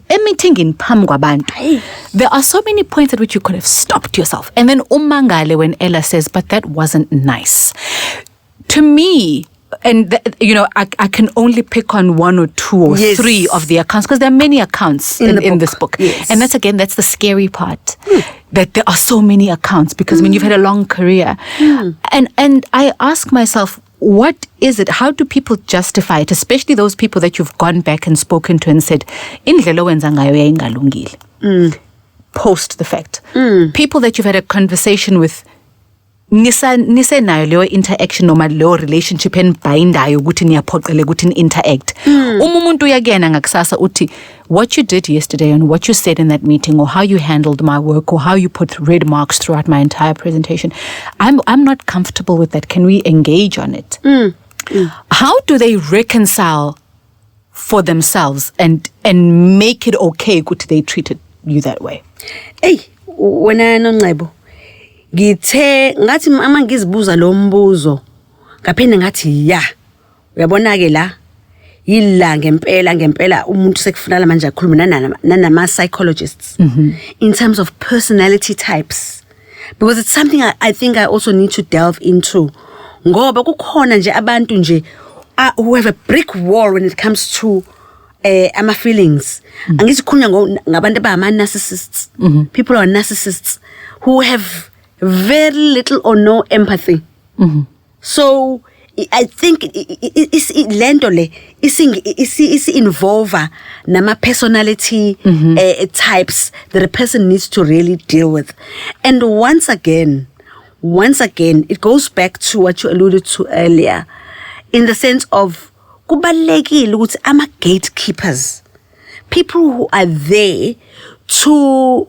There are so many points at which you could have stopped yourself. And then umangale when Ella says, but that wasn't nice. To me, I can only pick on one or two or three of the accounts because there are many accounts in this book. Yes. And that's the scary part, that there are so many accounts because you've had a long career. And I ask myself, what is it? How do people justify it? Especially those people that you've gone back and spoken to and said, indlela owenza ngayo yayingalungile. Post the fact. People that you've had a conversation with, nise nayo leyo interaction noma leyo relationship enibhayindayo ukuthi niyaphoqele ukuthi interact. Umuntu uyakena ngakusasa uthi, what you did yesterday and what you said in that meeting, or how you handled my work, or how you put red marks throughout my entire presentation, I'm not comfortable with that. Can we engage on it? How do they reconcile for themselves and make it okay ukuthi they treated you that way? Hey, wena Nongcebo, ngithe ngathi mama ngizibuza lo mbuzo ngaphinde ngathi uyabona ke la yila ngempela umuntu sekufunala manje akhuluma nanama psychologists in terms of personality types, because it's something I think I also need to delve into, ngoba kukhona nje abantu nje who have a brick wall when it comes to ama feelings. Angithi khulunywa ngabantu abama narcissists, people who are narcissists who have very little or no empathy. So I think lento le isi involve nama personality types that a person needs to really deal with. And once again it goes back to what you alluded to earlier, in the sense of kubalulekile ukuthi ama gatekeepers, people who are there to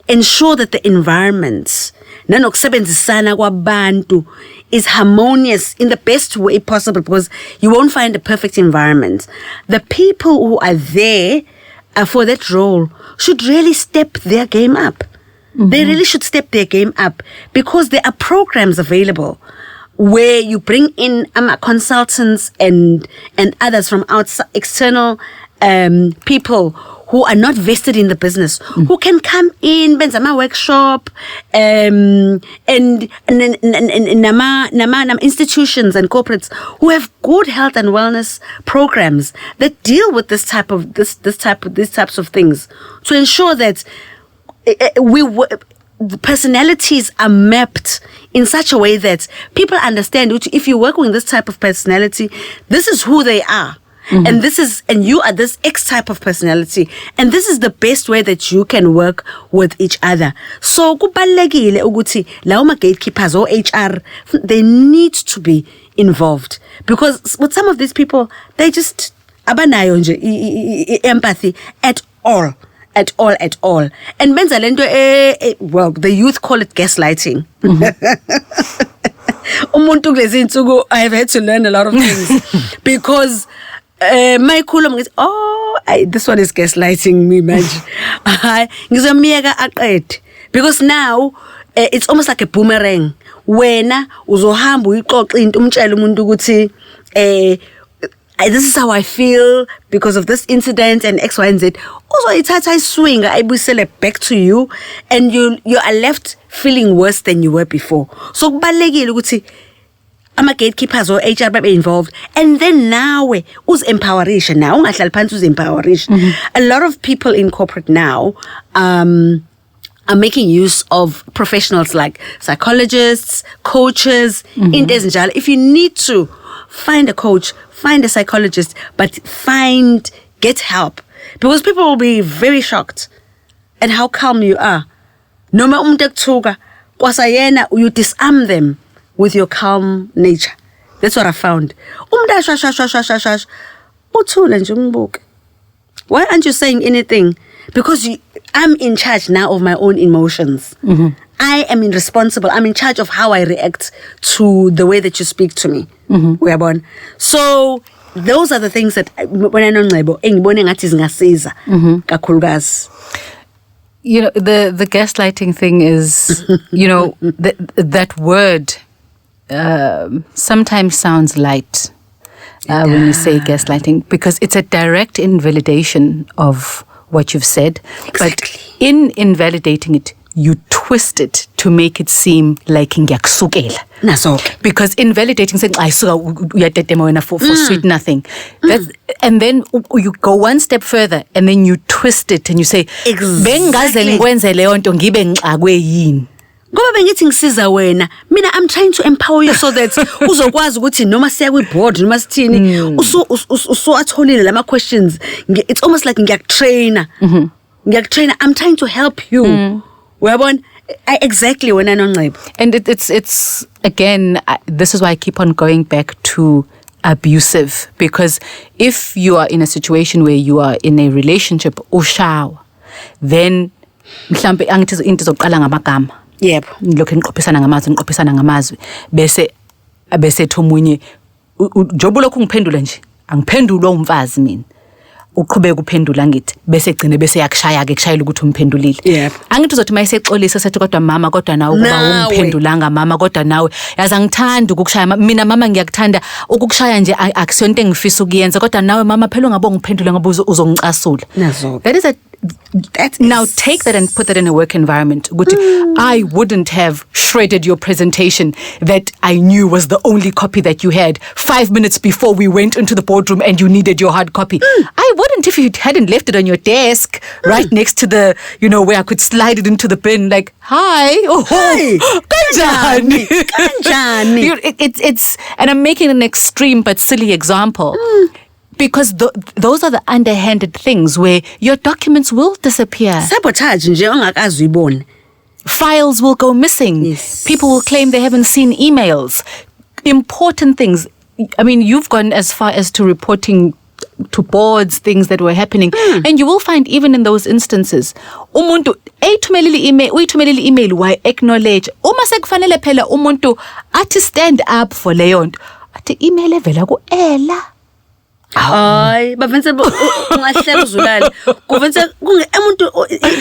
ensure that the environment nanokusebenzisana kwabantu is harmonious in the best way possible, because you won't find a perfect environment. The people who are there for that role should really step their game up. They really should step their game up, because there are programs available where you bring in consultants and others from outside, external people who are not vested in the business, who can come in, benza ama workshop, and nama institutions and corporates who have good health and wellness programs that deal with these types of things, to ensure that the personalities are mapped in such a way that people understand, if you work with this type of personality, this is who they are. And you are this X type of personality, and this is the best way that you can work with each other. So kubalulekile ukuthi lawo ma gatekeepers or HR, they need to be involved, because with some of these people, they just abanayo nje empathy at all. And benza lento well, the youth call it gaslighting. Umuntu kulezi insuku, I've had to learn a lot of things because my khuluma ngithi this one is gaslighting me manje. Ngizomiyeka aqede, because now it's almost like a boomerang. Wena uzohamba uyixoxa into umtshela umuntu ukuthi this is how I feel because of this incident and X, Y, and Z. Also, ithatha iswing ayibuyisele back to you, and you are left feeling worse than you were before. So kubalekile ukuthi ama gatekeepers or HR babe involved, and then nawe uzi-empowerisha now, ungahlali phansi uzi-empowerisha. A lot of people in corporate now are making use of professionals like psychologists, coaches, into ezinjalo. If you need to find a coach, find a psychologist, but get help, because people will be very shocked at how calm you are. Noma umuntu ekuthuka kwasayena, you disarm them with your calm nature. That's what I found. Uthule nje umbuke. Why aren't you saying anything? Because I'm in charge now of my own emotions. I am responsible. I'm in charge of how I react to the way that you speak to me. Uyabona. So those are the things that when I Nongcebo engibone ngathi zingasiza kakhulukazi. The gaslighting thing is, that word sometimes sounds light when you say gaslighting, because it's a direct invalidation of what you've said. Exactly. But in invalidating it, you twist it to make it seem like ngiyakusukela. Because invalidating saying for sweet nothing. And then you go one step further and then you twist it and you say Exactly. Ngoba bengithi ngisiza wena mina I'm trying to empower you so that uzokwazi ukuthi noma siya kwi-board noma sithini usatholile lama questions it's almost like ngiyakutrainer I'm trying to help you uyabona exactly wena Nongcebo. And it's again this is why I keep on going back to abusive, because if you are in a situation where you are in a relationship ushawa, then mhlambe angithi into zoqala ngamagama. Yep. Lokho niqophisana ngamazwi bese thomunye jobo lokho ngiphendula nje angiphendulwa umfazi mina uqhubeka uphendula ngithi bese gcine bese yakushaya ke kushayela ukuthi umphendulile. Yep. Angithi uzothi mayisexolisa sethi kodwa mama kodwa nawe kuba ungiphendulanga mama kodwa nawe yazi angithanda ukukushaya mina mama ngiyakuthanda ukukushaya nje akusiyonto engifisa ukuyenza kodwa nawe mama phela ungabe ungiphendula ngoba uzongicasula. That is now take that and put that in a work environment. I wouldn't have shredded your presentation that I knew was the only copy that you had 5 minutes before we went into the boardroom and you needed your hard copy. I wouldn't if you hadn't left it on your desk right next to the, where I could slide it into the bin like, hi. Kanjani. It's and I'm making an extreme but silly example. Because those are the underhanded things where your documents will disappear. Sabotage nje ongakazi uyibone. Files will go missing. Yes. People will claim they haven't seen emails. Important things. I mean, you've gone as far as to reporting to boards things that were happening. And you will find even in those instances, umuntu uyithumelile email why acknowledge. Uma sekufanele phela umuntu athi stand up for leyo nto. Athi email evela ku Ella. Hayi bavenze ungahleka uzulala kuvenze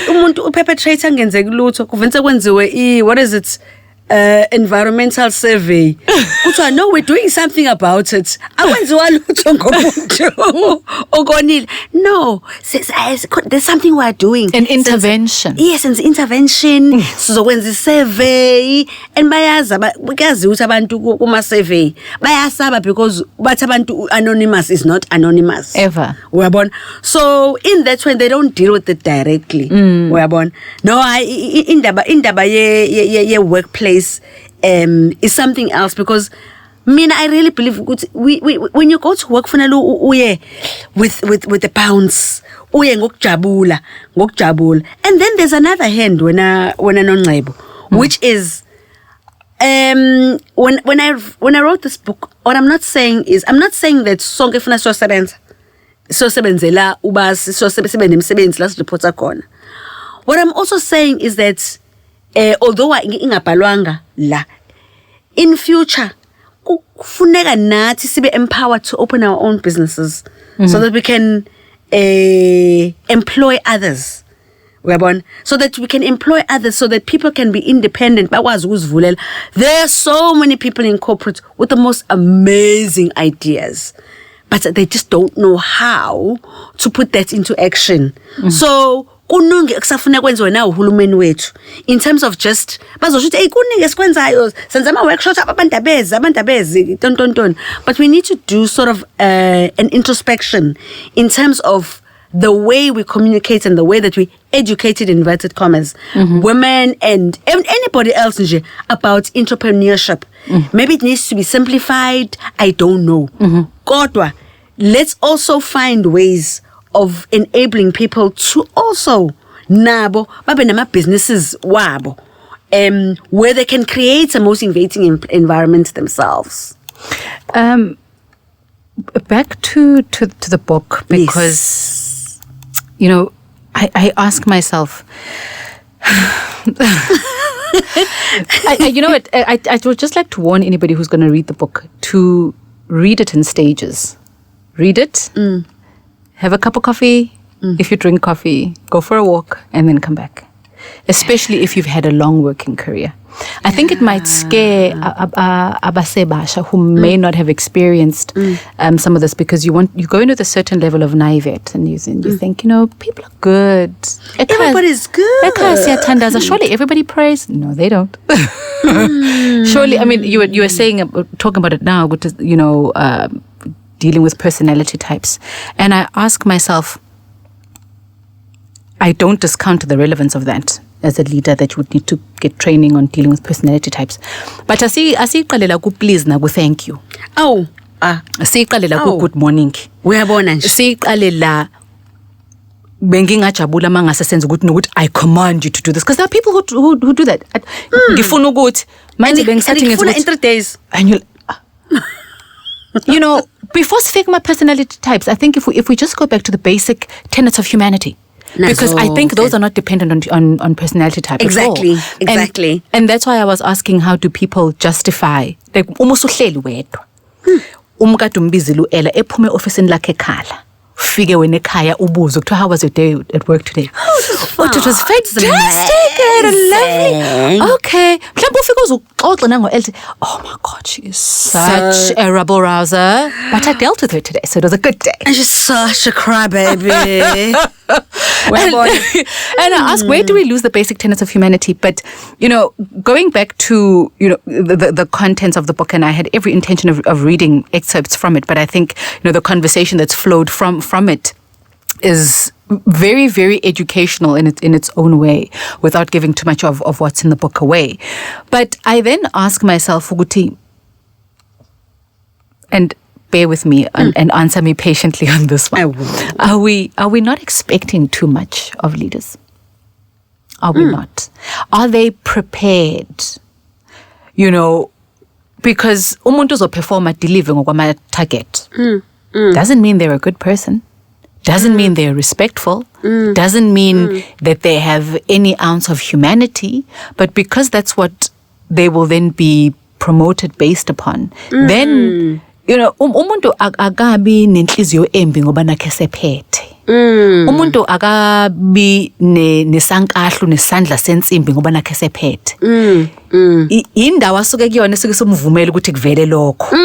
umuntu uperpetrator ngenzeki lutho kuvenze kwenziwe what is it environmental survey kuthiwa no we're doing something about it akwenziwa lutho ngomuntu okonile no there's something we're doing an intervention. Yes, an intervention sizokwenza survey and bayazi ukuthi abantu kuma survey bayasaba because bathi abantu anonymous is not anonymous ever uyabona. So in that way they don't deal with it directly uyabona. No indaba ye workplace is something else because I really believe we when you go to work fanele uye with the bounce uye ngokujabula and then there's another hand when Nongcebo which is when I wrote this book what I'm not saying that sonke funa sosebenzela ubasi sosebenzela umsebenzi la reporter khona. What I'm also saying is that although ingabhalwanga la in future kufuneka nathi sibe empowered to open our own businesses so that we can employ others uyabona, so that we can employ others so that people can be independent bakwazi ukuzivulela. There are so many people in corporate with the most amazing ideas but they just don't know how to put that into action. So kuningi kusafuna kwenziwe na uhulumeni wethu in terms of just bazosho ukuthi kuningi esikwenzayo senza ama workshops abantu abezi ton but we need to do sort of an introspection in terms of the way we communicate and the way that we educated inverted commas women and anybody else nje about entrepreneurship. Maybe it needs to be simplified, I don't know. Kodwa let's also find ways of enabling people to also nabo babe nama businesses wabo where they can create a motivating environment themselves. Back to the book, because yes. I ask myself I would just like to warn anybody who's going to read the book to read it in stages. Read it, have a cup of coffee. If you drink coffee, go for a walk and then come back. especially if you've had a long working career. I think it might scare abasebasha who may not have experienced some of this, because you go into a certain level of naivete and you think, people are good. Everybody's good. Surely everybody prays. No, they don't. Surely, I mean, you were saying, talking about it now, which is, dealing with personality types. And I ask myself, I don't discount the relevance of that as a leader, that you would need to get training on dealing with personality types. But asiqalela ku please na ku thank you. Asiqalela ku good morning. Uyabona nje. Siqalela bengingajabula mangase senze ukuthi nokuthi I command you to do this, because there are people who do that. Ngifuna ukuthi manje bengisathi ngithi in 3 days. And before speaking about personality types, I think if we just go back to the basic tenets of humanity, because I think those are not dependent on personality type exactly, at all. Exactly. And that's why I was asking, how do people justify, like, umusuhleli wedwa. Umkade umbizile Ella ephume office lakhe ekhala. Fike wena ekhaya ubuze ukuthi how was your day at work today? It was fantastic and lovely. Okay. Mhlawumbe ufike uzoxoxa nango Ella. Oh my God, she is such a rabble rouser. But I dealt with her today, so it was a good day. And she's such a crybaby. And I ask, where do we lose the basic tenets of humanity? But, going back to, the contents of the book, and I had every intention of reading excerpts from it, but I think, the conversation that's flowed from it is very, very educational in its own way, without giving too much of what's in the book away. But I then ask myself, Fuguti, and bear with me and answer me patiently on this one. I will. Are we not expecting too much of leaders? Are we not? Are they prepared? Because umuntu uzoperforma deliver ngokwama target. Doesn't mean they're a good person. Doesn't mean they're respectful. Doesn't mean that they have any ounce of humanity. But because that's what they will then be promoted based upon, then umuntu akabi nenhliziyo embi ngoba nakhe sephethe. Umuntu akabi nesankahlu nesandla sensimbi ngoba nakhe sephethe. Indawo asuke kuyona suke somvumela ukuthi kuvele lokho.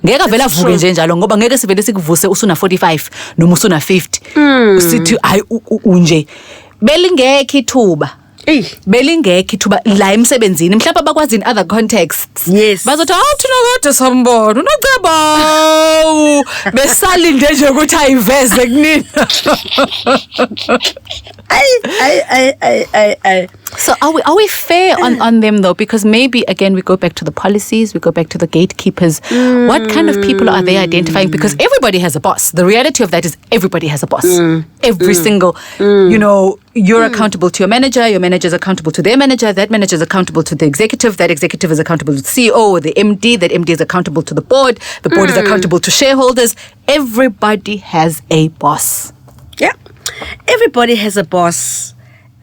Ngeke vele avuke nje njalo ngoba ngeke sivele sikuvuse usuna 45 noma usuna 50. Usithi hayi unje belingekho ithuba. Belingekho ithuba la emsebenzini, mhlawumbe abakwazi in other contexts. Yes. Bazothi thina kade sambona uNongcebo besalinde nje ukuthi ayiveze kunina. So are we fair on them though? Because maybe again we go back to the policies, we go back to the gatekeepers. What kind of people are they identifying? Because everybody has a boss. The reality of that is everybody has a boss. Every single, you're accountable to your manager is accountable to their manager, that manager is accountable to the executive, that executive is accountable to the CEO or the MD, that MD is accountable to the board is accountable to shareholders. Everybody has a boss. Yeah, everybody has a boss.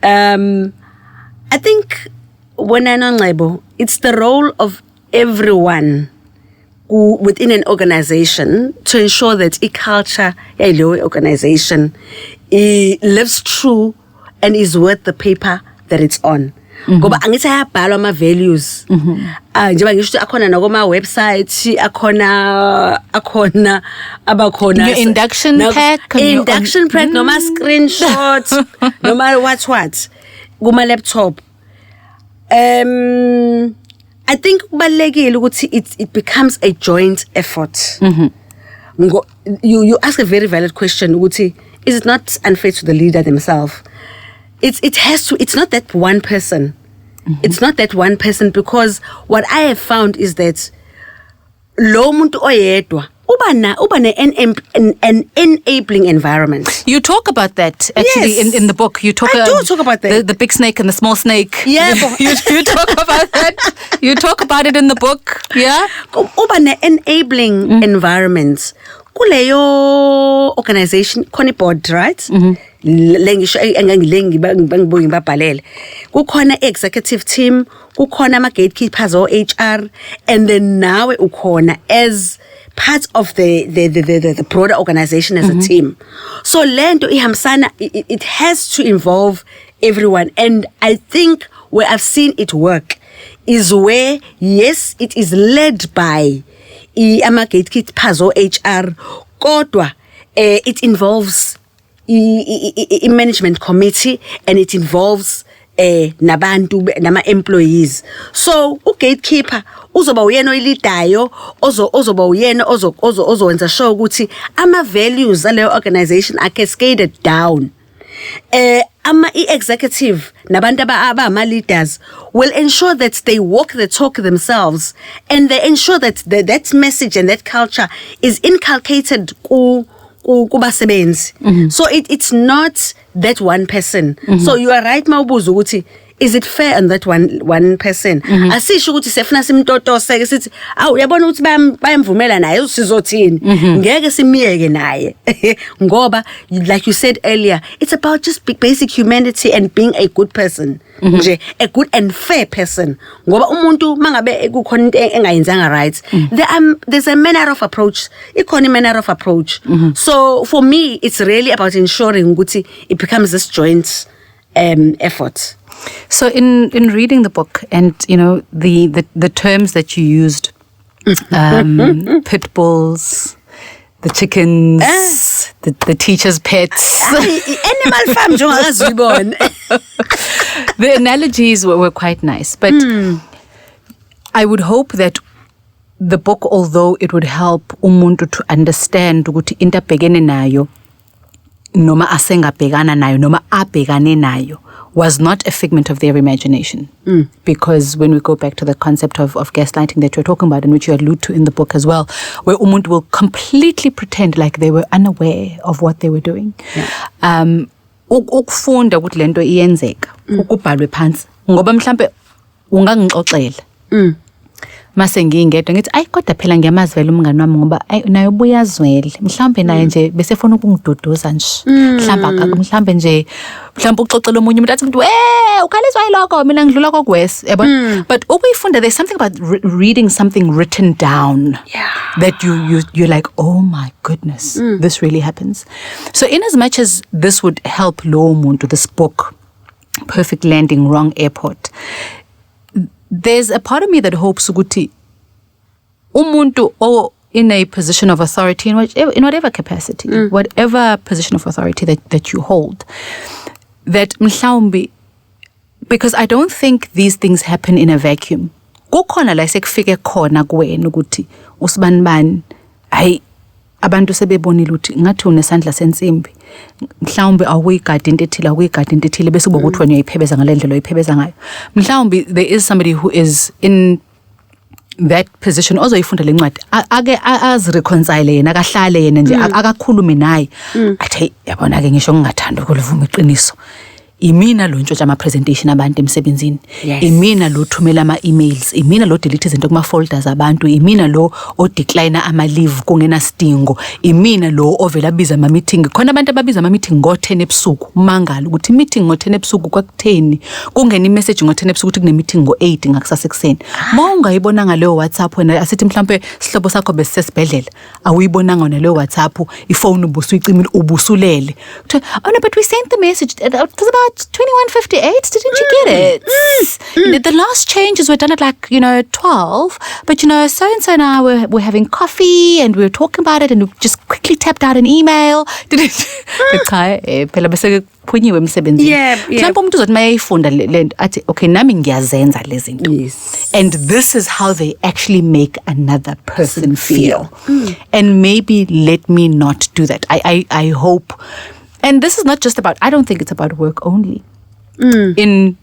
I think when I Nongcebo, it's the role of everyone within an organization to ensure that a culture, a organization, lives true and is worth the paper that it's on. Ngoba angithi ayabhalwa ama values. Njengoba ngisho akhona nakoma website, akhona abakhona your induction pack, noma screenshots, noma what kuma laptop. I think kubalekile ukuthi it becomes a joint effort. You ask a very valid question, ukuthi is it not unfair to the leader themselves? It's not that one person. It's not that one person, because what I have found is that lo muntu oyedwa an enabling environment. You talk about that actually. Yes. in the book. You talk. I do talk about that. The big snake and the small snake. Yeah, you talk about that. You talk about it in the book. Yeah. An enabling environment. Kuleyo organization khona board, right? Lengisho engangilengi bangibonga babhalele. Kukhona executive team, kukhona ama gatekeepers or HR, and then nawe ukhona as part of the broader organization as a team. So lento ihambisana, it has to involve everyone. And I think where I've seen it work is where, yes, it is led by ama-gatekeepers or HR, kodwa it involves a management committee, and it involves nabantu nama-employees. So gatekeeper uzoba uyena oyilidayo, ozoba uyena ozowenza sure ukuthi ama-values aleyo organization are cascaded down. Executive nabantu abama-leaders will ensure that they walk the talk themselves, and they ensure that that message and that culture is inculcated kubasebenzi. So it's not that one person. So you are right, Mawubuza ukuthi, is it fair on that one person? Asisho ukuthi sefuna simtotose sithi awu uyabona ukuthi bayamvumela naye sizothini, ngeke simiyeke naye. Ngoba like you said earlier, it's about just basic humanity and being a good person. Nje a good and fair person. Ngoba umuntu mangabe kukhona into engayenzanga right, there's a manner of approach. Ikhona manner of approach. So for me, it's really about ensuring ukuthi it becomes this joint effort. So in reading the book, and the terms that you used, pit bulls, the chickens, the teacher's pets, animal farm, the analogies were quite nice. But I would hope that the book, although it would help umuntu to understand ukuthi into abhekene nayo noma asengabhekana nayo noma abhekane nayo, was not a figment of their imagination. Because when we go back to the concept of gaslighting that you're talking about, and which you allude to in the book as well, where umuntu will completely pretend like they were unaware of what they were doing. Ukufunda ukuthi lento iyenzeka, ukubhalwe phansi, ngoba mhlambe ungangixoxela. Mase ngingedwa ngithi ayi kodwa phela ngiyamazi vele umngani wami ngoba naye ubuyazwele mhlambe naye nje bese efuna ukungiduduza nje mhlambe nje uxoxela omunye umuntu athi ukhalizwa yiloko mina ngidlula kokwes yabo. But ukuyifunda, there's something about reading something written down that you're like, oh my goodness, this really happens. So in as much as this would help lo muntu, this book, Perfect Landing, Wrong Airport, there's a part of me that hopes ukuthi umuntu or in a position of authority in whatever capacity, whatever position of authority that you hold, that mhlawumbe, because I don't think these things happen in a vacuum. Kukhona la sekufike khona kuwena ukuthi usibanibani hayi abantu sebebonile ukuthi ngathi unesandla sensimbi, mhlawumbe awuyigadi into ethile bese ukuthi wena uyayiphebeza ngalendlela oyiphebeza ngayo. Mhlawumbe there is somebody who is in that position ozoyifunda lencwadi ake azireconcile yena, akahlale yena nje akakhulume naye athi yabona ke ngisho ngingathanda ukulivuma iqiniso, imina lo ntshontsha ama-presentation abantu emsebenzini, imina lo thumela ama-emails, imina lo delete izinto kuma-folders abantu, imina lo odecline ama-leave kungena sidingo, imina lo ovela abiza ama-meeting. Khona abantu ababiza ama-meeting ngo-10 ebusuku, mangala ukuthi meeting ngo-10 ebusuku kwakutheni, kungena i-message ngo-10 ebusuku ukuthi kune-meeting ngo-8 ngakusasa ekuseni. Ma ungayibonanga leyo WhatsApp wena asithi mhlawumbe sihlobo sakho besisesibhedlela, awuyibonanga wena leyo WhatsApp, ifone ubusuyicimile ubusulele. Oh no, but we sent the message, it was about 21:58, didn't you get it? The last changes were done at 12, but so-and-so and I were having coffee and we were talking about it and we just quickly tapped out an email. Phela bese phunyiwe emsebenzini. Mhlawumbe umuntu uzothi mayifunda lento athi okay nami ngiyazenza lezi zinto. And this is how they actually make another person feel. And maybe let me not do that. I hope. And this is not just about, I don't think it's about work only. In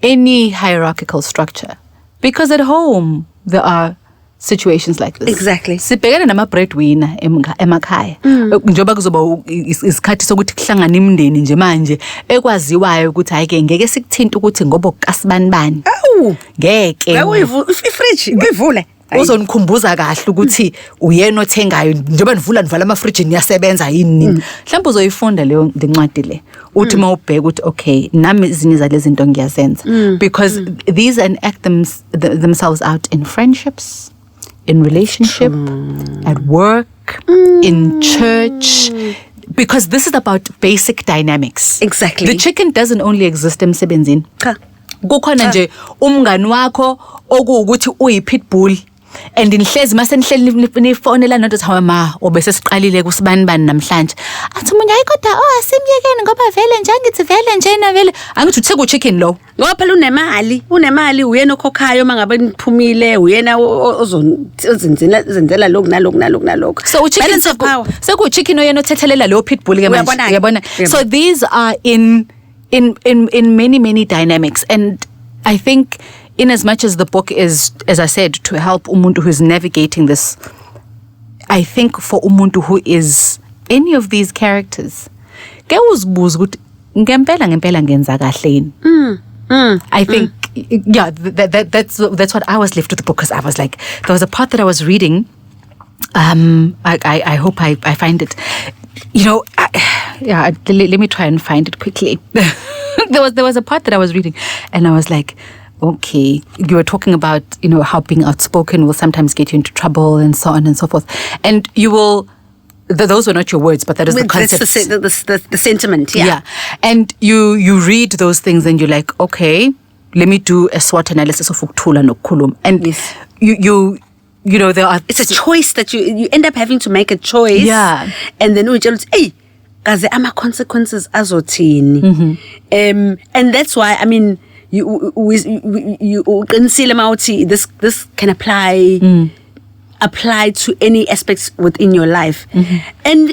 any hierarchical structure. Because at home, there are situations like this. Exactly. Sibhekene nama-breadwinner emakhaya. Njoba kuzoba isikhathi sokuthi kuhlangana imindeni nje manje ekwaziwayo ukuthi hayike ngeke sikuthinta ukuthi ngoba ukasibanibani. Ngeke. Ifridge uyivule. Uzonikhumbuza kahle ukuthi uyena othengayo njengoba nivala ama-fridge niyasebenza yini. Mhlawumbe uzoyifunda leyo ncwadi le uthi mawubheka ukuthi okay nami izinye zalezi zinto ngiyazenza, because these act themselves out in friendships, in relationship, at work, in church. because this is about basic dynamics. Exactly. The chicken doesn't only exist emsebenzini. Kukhona nje umngani wakho okuwukuthi uyi-pitbull. And nihlezi mase nihleli nifonela nonto hawa ma obese siqalile kusibanibani namhlanje athi munye ayikodwa asimyekeni ngoba vele nje angithi vele njena vele angithi uthe chicken lo ngoba phela unemali uyena okhokhayo mangabe niphumile uyena ozenzela lokhu nalokhu so chicken seku chicken oyena othethelela lo pitbull ke manje uyabona so these are in many dynamics, and I think in as much as the book is, as I said, to help umuntu who is navigating this, I think for umuntu who is any of these characters, I think, yeah, that's what I was left with the book, because I was like, there was a part that I was reading. I hope I find it. Let me try and find it quickly. There was a part that I was reading, and I was like, okay, you were talking about, how being outspoken will sometimes get you into trouble and so on and so forth. And you will, those were not your words, but that is the concept. The sentiment, yeah. Yeah. And you read those things and you're like, okay, let me do a SWOT analysis of ukuthula nokukhuluma. And yes. you there are... It's a choice that you end up having to make a choice. Yeah. And then we tell you, kaze ama consequences azothini. And that's why, I mean, you this can apply to any aspects within your life. And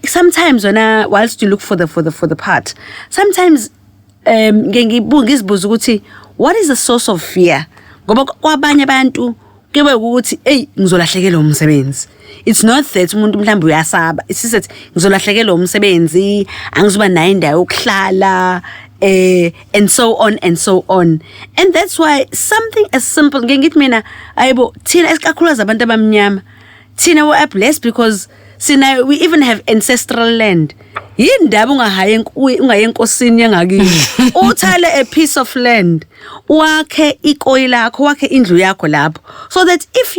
sometimes whilst you look for the part, sometimes what is the source of fear? It's not that umuntu mhlambe uyasaba, it's just that ngizolahlekelwa umsebenzi, angizoba nayo indawo yokuhlala, and so on and so on. And that's why something as simple, ngithi mina ayibo thina esikakhulukazi abantu abamnyama, thina we are blessed because we even have ancestral land. Yindaba ungaye enkosini yangakini uthale a piece of land wakhe ikoyi lakho wakhe indlu yakho lapho, so that if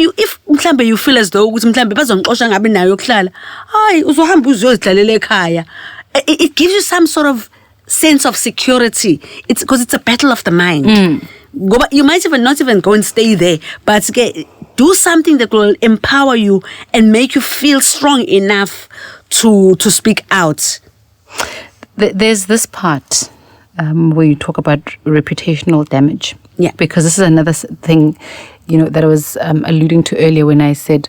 mhlambe you feel as though ukuthi mhlambe bazongixosha ngabe nayo yokuhlala, hayi uzohamba uzozidlalela ekhaya, it gives you some sort of sense of security. It's because it's a battle of the mind. You might not even go and stay there, but do something that will empower you and make you feel strong enough to speak out. There's this part where you talk about reputational damage. Yeah. Because this is another thing, that I was alluding to earlier when I said,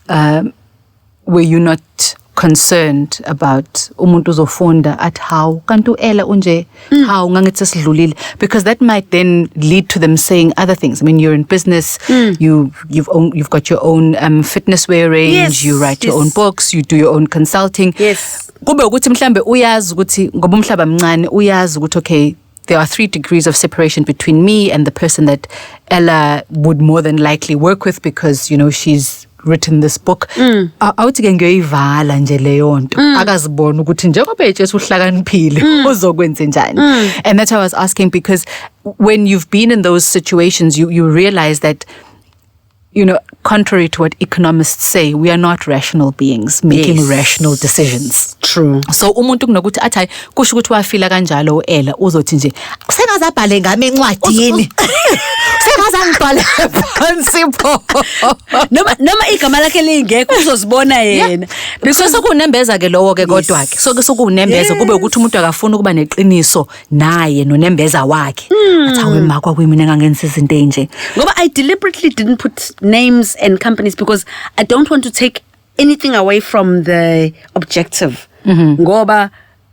were you not concerned about umuntu uzofunda at how kanti Ella unje how ngangithi sidlulile, because that might then lead to them saying other things. I mean, you're in business, you've got your own fitness wear range, yes, you write your own books, you do your own consulting. Yes. Kube ukuthi mhlambe uyazi ukuthi ngoba umhlaba mncane uyazi ukuthi okay, there are 3 degrees of separation between me and the person that Ella would more than likely work with, because she's written this book. Awuthi ke ngiyoyivala nje leyo nto akazibona ukuthi njengoba ejesi uhlakaniphile uzokwenza njani. And that's why I was asking, because when you've been in those situations, you realize that contrary to what economists say, we are not rational beings making rational decisions. True. So umuntu kunokuthi athi kusho ukuthi wafila kanjalo Ella uzothi nje sengazabhale ngami encwadini sengazangibhale phansi pho noma igama lakhe lingekho uzozibona yena, because sokunembeza ke lowo ke kodwa ke sokunembeza kube ukuthi umuntu akafuna ukuba neqiniso naye nonembeza wakhe athi awe makwa kwimina ngangenza izinto enje. Ngoba I deliberately didn't put names and companies because I don't want to take anything away from the objective. Ngoba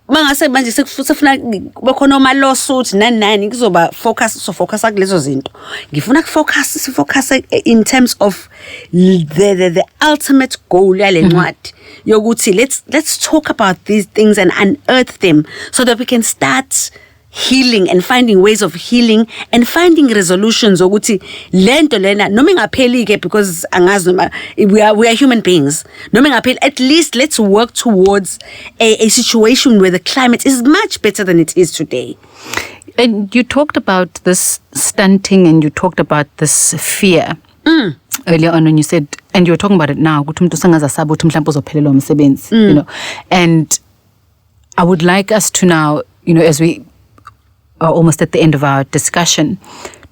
mangase manje sefuna bekhona ama lawsuit nani kuzoba focus kulezo zinto. Ngifuna focus in terms of the ultimate goal yale ncwadi yokuthi let's talk about these things and unearth them so that we can start healing and finding ways of healing and finding resolutions ukuthi lento lena noma ingapheli ke, because angazi noma we are human beings, noma ingapheli, at least let's work towards a situation where the climate is much better than it is today. And you talked about this stunting and you talked about this fear earlier on when you said, and you're talking about it now, you know, and I would like us to now, you know, as we are almost at the end of our discussion,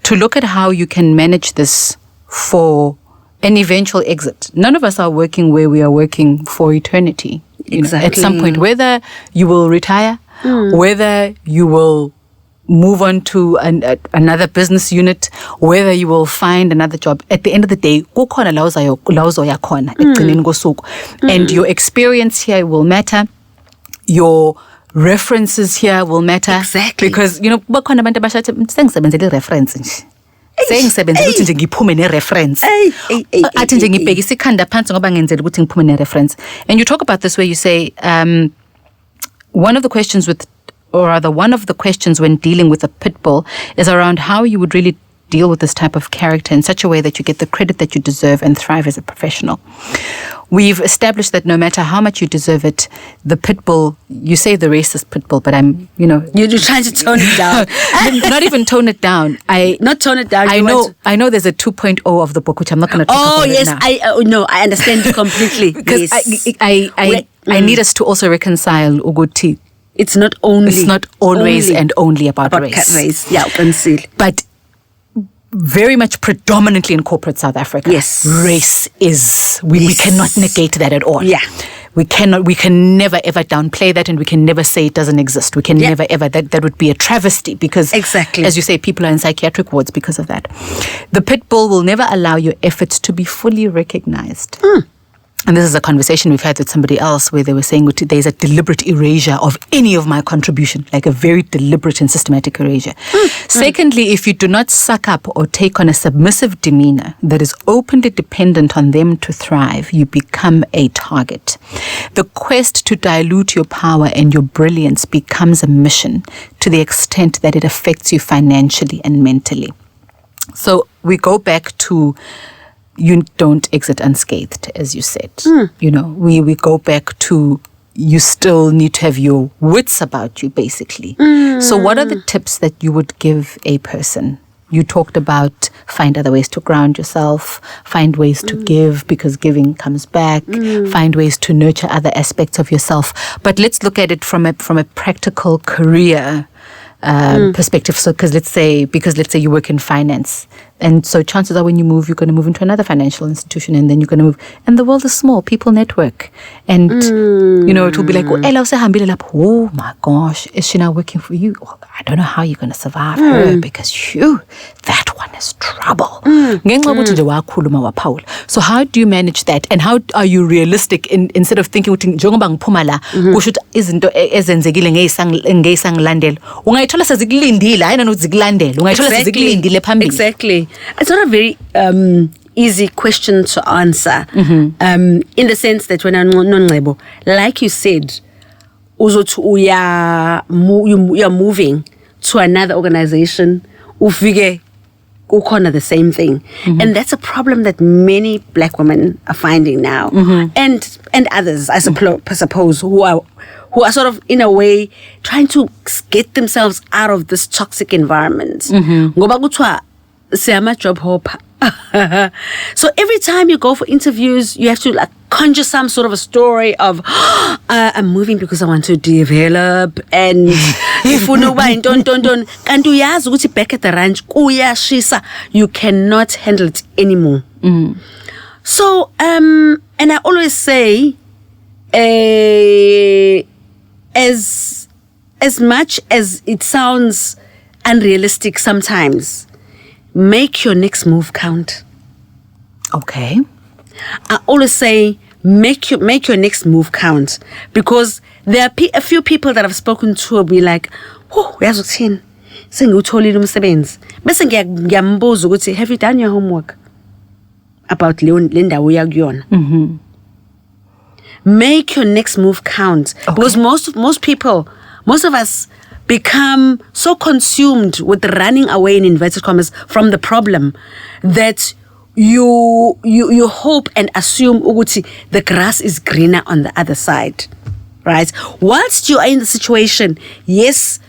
to look at how you can manage this for an eventual exit. None of us are working where we are working for eternity. Exactly. At some point, whether you will retire, whether you will move on to another business unit, whether you will find another job, at the end of the day, and your experience here will matter. Your references here will matter. Exactly. Because, you know, reference. Saying reference. And you talk about this where you say one of the questions when dealing with a pit bull is around how you would really deal with this type of character in such a way that you get the credit that you deserve and thrive as a professional. We've established that no matter how much you deserve it, the pit bull, you say the racist pit bull, but I'm, you know... You're trying to tone it down. Not even tone it down. Not tone it down. I know there's a 2.0 of the book, which I'm not going to talk about yes, now. I understand you completely. Because yes. I need us to also reconcile Uguti. It's not always and only about race. Yeah, but very much predominantly in corporate South Africa. Yes. Race is, we cannot negate that at all. Yeah. We can never ever downplay that, and we can never say it doesn't exist. We can never ever, that would be a travesty, because exactly, as you say, people are in psychiatric wards because of that. The pit bull will never allow your efforts to be fully recognized. And this is a conversation we've had with somebody else where they were saying there's a deliberate erasure of any of my contribution, like a very deliberate and systematic erasure. Secondly, if you do not suck up or take on a submissive demeanor that is openly dependent on them to thrive, you become a target. The quest to dilute your power and your brilliance becomes a mission to the extent that it affects you financially and mentally. So we go back to, you don't exit unscathed, as you said. You know, we go back to, you still need to have your wits about you, basically. So what are the tips that you would give a person? You talked about find other ways to ground yourself, find ways to give, because giving comes back, find ways to nurture other aspects of yourself. But let's look at it from a practical career perspective. So because let's say you work in finance, and so chances are when you move, you're going to move into another financial institution, and then you're going to move, and the world is small, people network, and you know, it will be like, oh my gosh, is she now working for you? Oh, I don't know how you're going to survive her, because that one is trouble. So how do you manage that, and how are you realistic instead of thinking Exactly. It's not a very easy question to answer, in the sense that when I'm Nongcebo, like you said, you're moving to another organization, ufike ukhona the same thing, and that's a problem that many black women are finding now, and others, I suppose, who are sort of in a way trying to get themselves out of this toxic environment. Ngoba kuthiwa siyama job hopper. So every time you go for interviews, you have to like conjure some sort of a story of I'm moving because I want to develop, and if you know why don't and uyazi ukuthi back at the ranch kuyashisa, you cannot handle it anymore. So and I always say, as much as it sounds unrealistic sometimes, make your next move count. Okay. I always say make your next move count, because there are a few people that I've spoken to will be like, oh, uyazi ukuthini sengutholile umsebenzi bese ngiyambuza ukuthi have you done your homework about le ndawo yakuyona. Make your next move count, because most of us become so consumed with running away, in inverted commas, from the problem that you hope and assume ukuthi the grass is greener on the other side, right? Whilst you are in the situation, yes,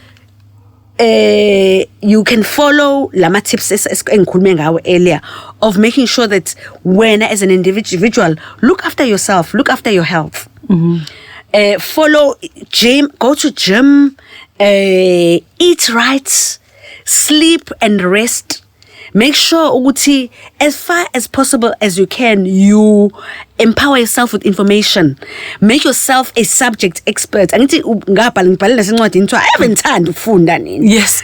you can follow lama tips engikhulume ngawo earlier of making sure that when as an individual look after yourself, look after your health. Follow gym, go to gym, eat right, sleep and rest. Make sure ukuthi as far as possible as you can, you empower yourself with information. Make yourself a subject expert. Angithi ngabhala ngibhalela sencwadi into I haven't time ufunda nini. Yes.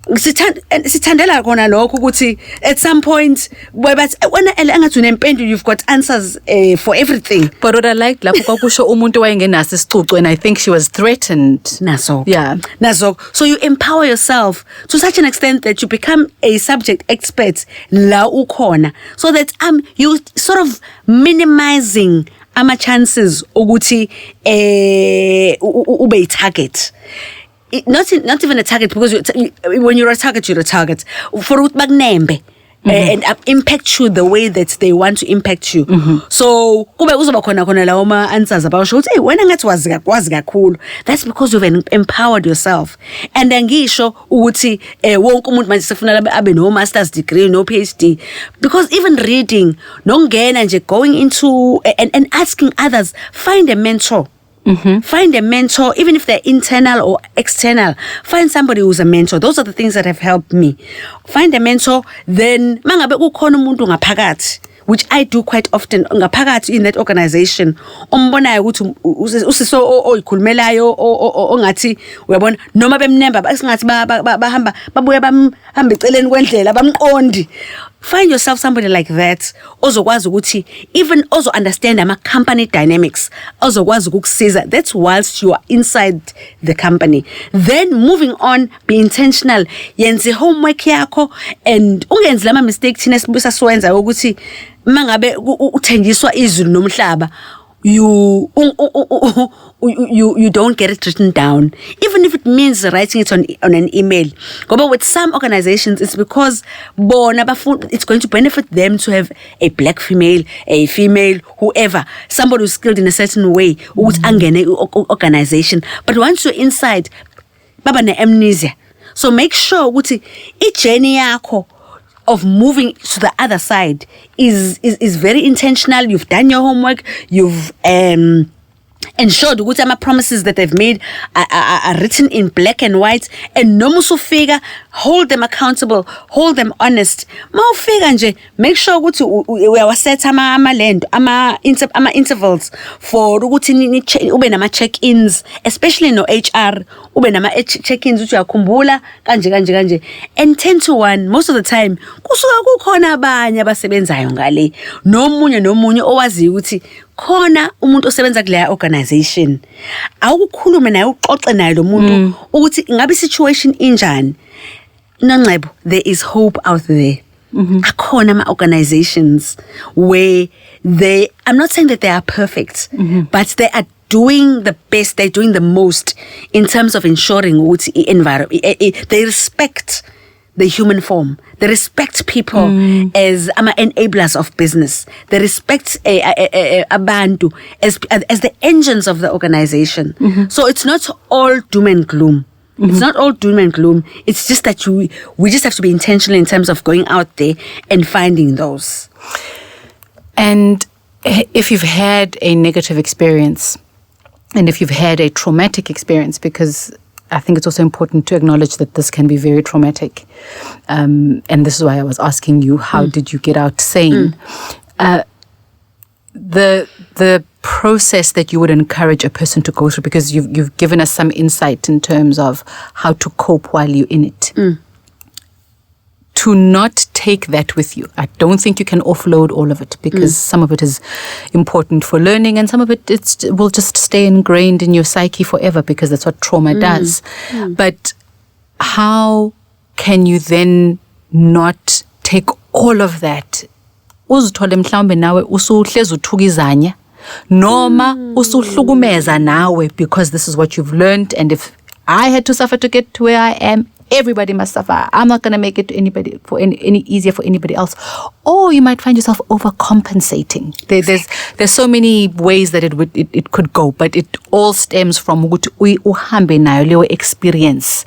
Sithandela kona lokho ukuthi at some point but when engathi unempendulo you've got answers for everything. But what I liked lapho kwakusho umuntu wayengenaso isicucu, and I think she was threatened. Naso. Yeah. Naso. So you empower yourself to such an extent that you become a subject expert la ukhona, so that you sort of minimizing ama chances ukuthi ube target. Not even a target, because when you're a target, you're a target. For bagnembe and impact you the way that they want to impact you. So kube uzoba khona lawo ma answers about show. Hey, wena ngathi wazi kakhulu. That's because you've empowered yourself. And ngisho ukuthi wonke umuntu manje sefuna abe no master's degree, no PhD, because even reading nongena nje going into and asking others, find a mentor. Find a mentor, even if they're internal or external. Find somebody who's a mentor. Those are the things that have helped me. Find a mentor. Then mangabe kukhona umuntu ngaphakathi, which I do quite often ngaphakathi in that organization, ombonayo ukuthi usiso oyikhulumelayo ongathi uyabona noma bemnemba basingathi bahamba babuya bamhamba eceleni kwendlela bamqondi. Find yourself somebody like that ozokwazi ukuthi even ozo understand ama company dynamics, ozokwazi ukukusiza. That's whilst you are inside the company. Then moving on, be intentional, yenze homework yakho and ungenzi lama mistake thina sibusa siwenza ukuthi mangabe uthengiswa izulu nomhlaba, you don't get it written down, even if it means writing it on an email. But with some organizations, it's because it's going to benefit them to have a black female, a female, whoever, somebody who's skilled in a certain way, who's angene organization. But once you're inside, baba ne amnesia. So make sure ukuthi journey yakho of moving to the other side is very intentional. You've done your homework. You've ensured ukuthi ama promises that they've made are written in black and white, and no musufika, hold them accountable, hold them honest. Mawufika nje, make sure ukuthi uyawaset ama land ama intervals for ukuthi ube nama check-ins, especially no HR, ube nama check-ins ukuthi uyakhumbula kanje. And 10 to 1 most of the time kusuka kukhona abanye abasebenzayo ngale, nomunye owazi ukuthi khona umuntu osebenza kuleya organization. Awukukhulume naye uxoxe naye lo muntu ukuthi ngabe situation injani. Nongcebo, there is hope out there. Akhona ama organizations where I'm not saying that they are perfect, but they are doing the best, they're doing the most in terms of ensuring they respect the human form. They respect people as enablers of business. They respect abantu as the engines of the organization. So it's not all doom and gloom. It's not all doom and gloom. It's just that we just have to be intentional in terms of going out there and finding those. And if you've had a negative experience, and if you've had a traumatic experience, because I think it's also important to acknowledge that this can be very traumatic. And this is why I was asking you, how did you get out sane? The process that you would encourage a person to go through, because you've given us some insight in terms of how to cope while you're in it. To not take that with you. I don't think you can offload all of it, because some of it is important for learning, and some of it will just stay ingrained in your psyche forever, because that's what trauma does. But how can you then not take all of that? Uzithole mhlawumbe nawe usuhlezi uthukizanya noma usuhlukumeza nawe, because this is what you've learned, and if I had to suffer to get to where I am, everybody must suffer. I'm not going to make it any easier for anybody else. Or you might find yourself overcompensating. There's so many ways that it could go, but it all stems from uhambe nayo leyo experience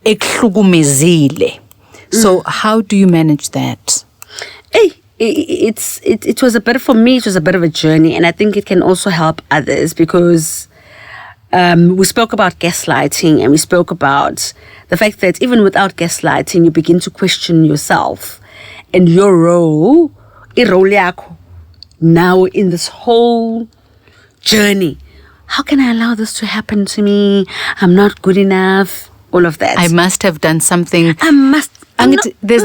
ekuhlukumezile. So how do you manage that? Hey, it was a bit, for me, it was a bit of a journey, and I think it can also help others because we spoke about gaslighting, and we spoke about the fact that even without gaslighting, you begin to question yourself and your role, now in this whole journey. How can I allow this to happen to me? I'm not good enough. All of that. I must have done something. There's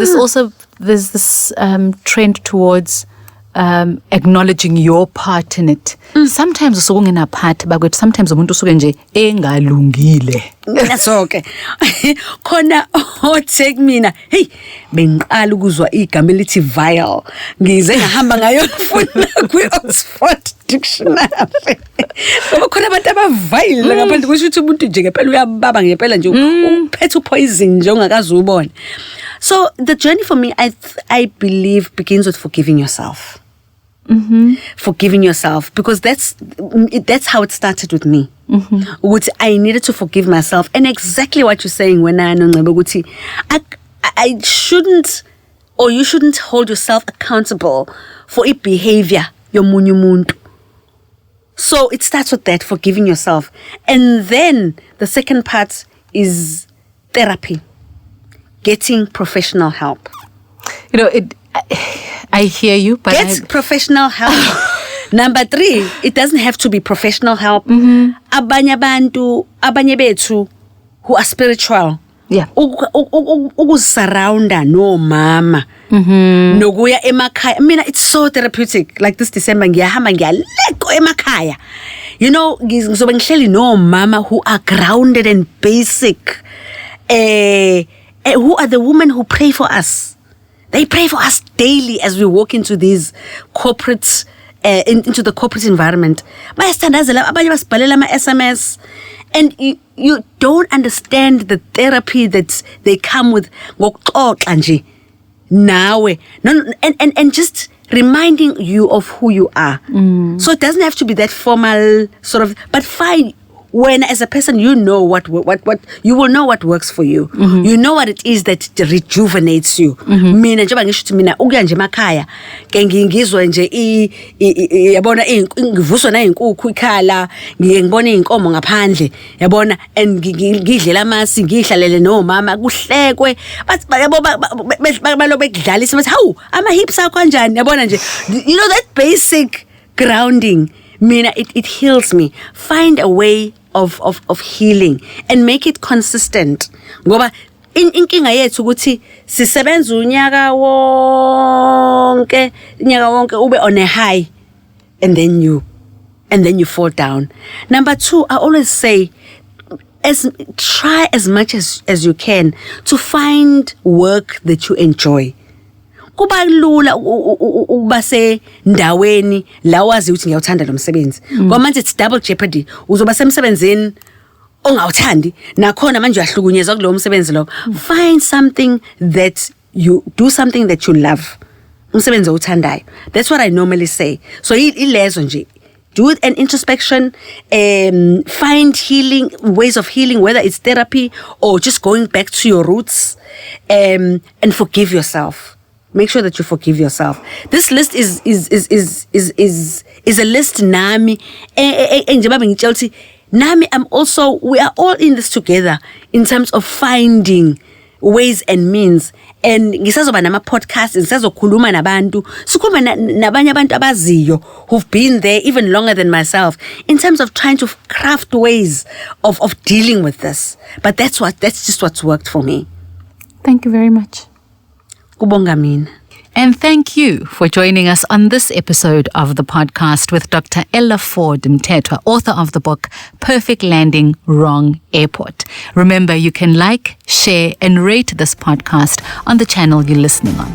this trend towards acknowledging your part in it. Sometimes usuke ngena part, but sometimes umuntu usuke nje engalungile. That's okay. Khona othek mina, hey, bengiqala ukuzwa igama elithi vile. Ngize ngahamba ngayofuna kwi-Oxford Dictionary. Ngoba khona abantu abavile ngaphandle kusho ukuthi umuntu nje ngempela uyababa ngempela nje uphethe poison nje ongakazi ubone. So the journey for me, I believe, begins with forgiving yourself. Forgiving yourself, because that's how it started with me. Which I needed to forgive myself, and exactly what you're saying when I shouldn't, or you shouldn't hold yourself accountable for a behavior. So it starts with that, forgiving yourself, and then the second part is therapy. Getting professional help. I hear you, but get professional help. Number 3, it doesn't have to be professional help. Abanye bethu who are spiritual. Yeah. Surrounda no mama. Nokuya emakhaya. I mean, it's so therapeutic. Like this December, ngiyahamba ngiyaleko emakhaya. Ngizobe ngihleli no mama who are grounded and basic. Who are the women who pray for us? They pray for us daily as we walk into these corporate, into the corporate environment. SMS, and you don't understand the therapy that they come with. And just reminding you of who you are. So it doesn't have to be that formal sort of, but fine. When as a person you know what you will know what works for you. You know what it is that rejuvenates you. Mina njengoba ngisho ukuthi mina ukuya nje emakhaya ke ngingizwa nje yabona ngivuswa na inkukhu ikhala ngibona inkomo ngaphandle yabona and ngidlela amasi ngihlalele nomama kuhlekwe bathi yabo balobe kudlalisa bathi hawu ama hips akho kanjani yabona nje that basic grounding. Mina it heals me. Find a way of healing and make it consistent. Ngoba inkinga yethu ukuthi sisebenza unyaka wonke ube on a high and then you fall down. Number 2, I always say try as much as you can to find work that you enjoy. Kuba lula ukuba sendaweni la wazi ukuthi ngiyawuthanda lo msebenzi. Ngoba manje it's double jeopardy. Uzoba semsebenzini ongawuthandi nakhona manje uyahlukunyezwa kulo msebenzi lo. Find something that you do, something that you love. Umsebenzi owuthandayo. That's what I normally say. So ilezo nje. Do an introspection, find healing, ways of healing, whether it's therapy or just going back to your roots, and forgive yourself. Make sure that you forgive yourself. This list is a list nami. Nami, we are all in this together in terms of finding ways and means. And ngisazoba nama podcasts, ngisazokhuluma nabantu. Sikhuluma nabanye abantu abaziyo who've been there even longer than myself in terms of trying to craft ways of dealing with this. But that's just what's worked for me. Thank you very much. And thank you for joining us on this episode of the podcast with Dr. Ella Ford Mthethwa, author of the book Perfect Landing, Wrong Airport. Remember, you can like, share, and rate this podcast on the channel you're listening on.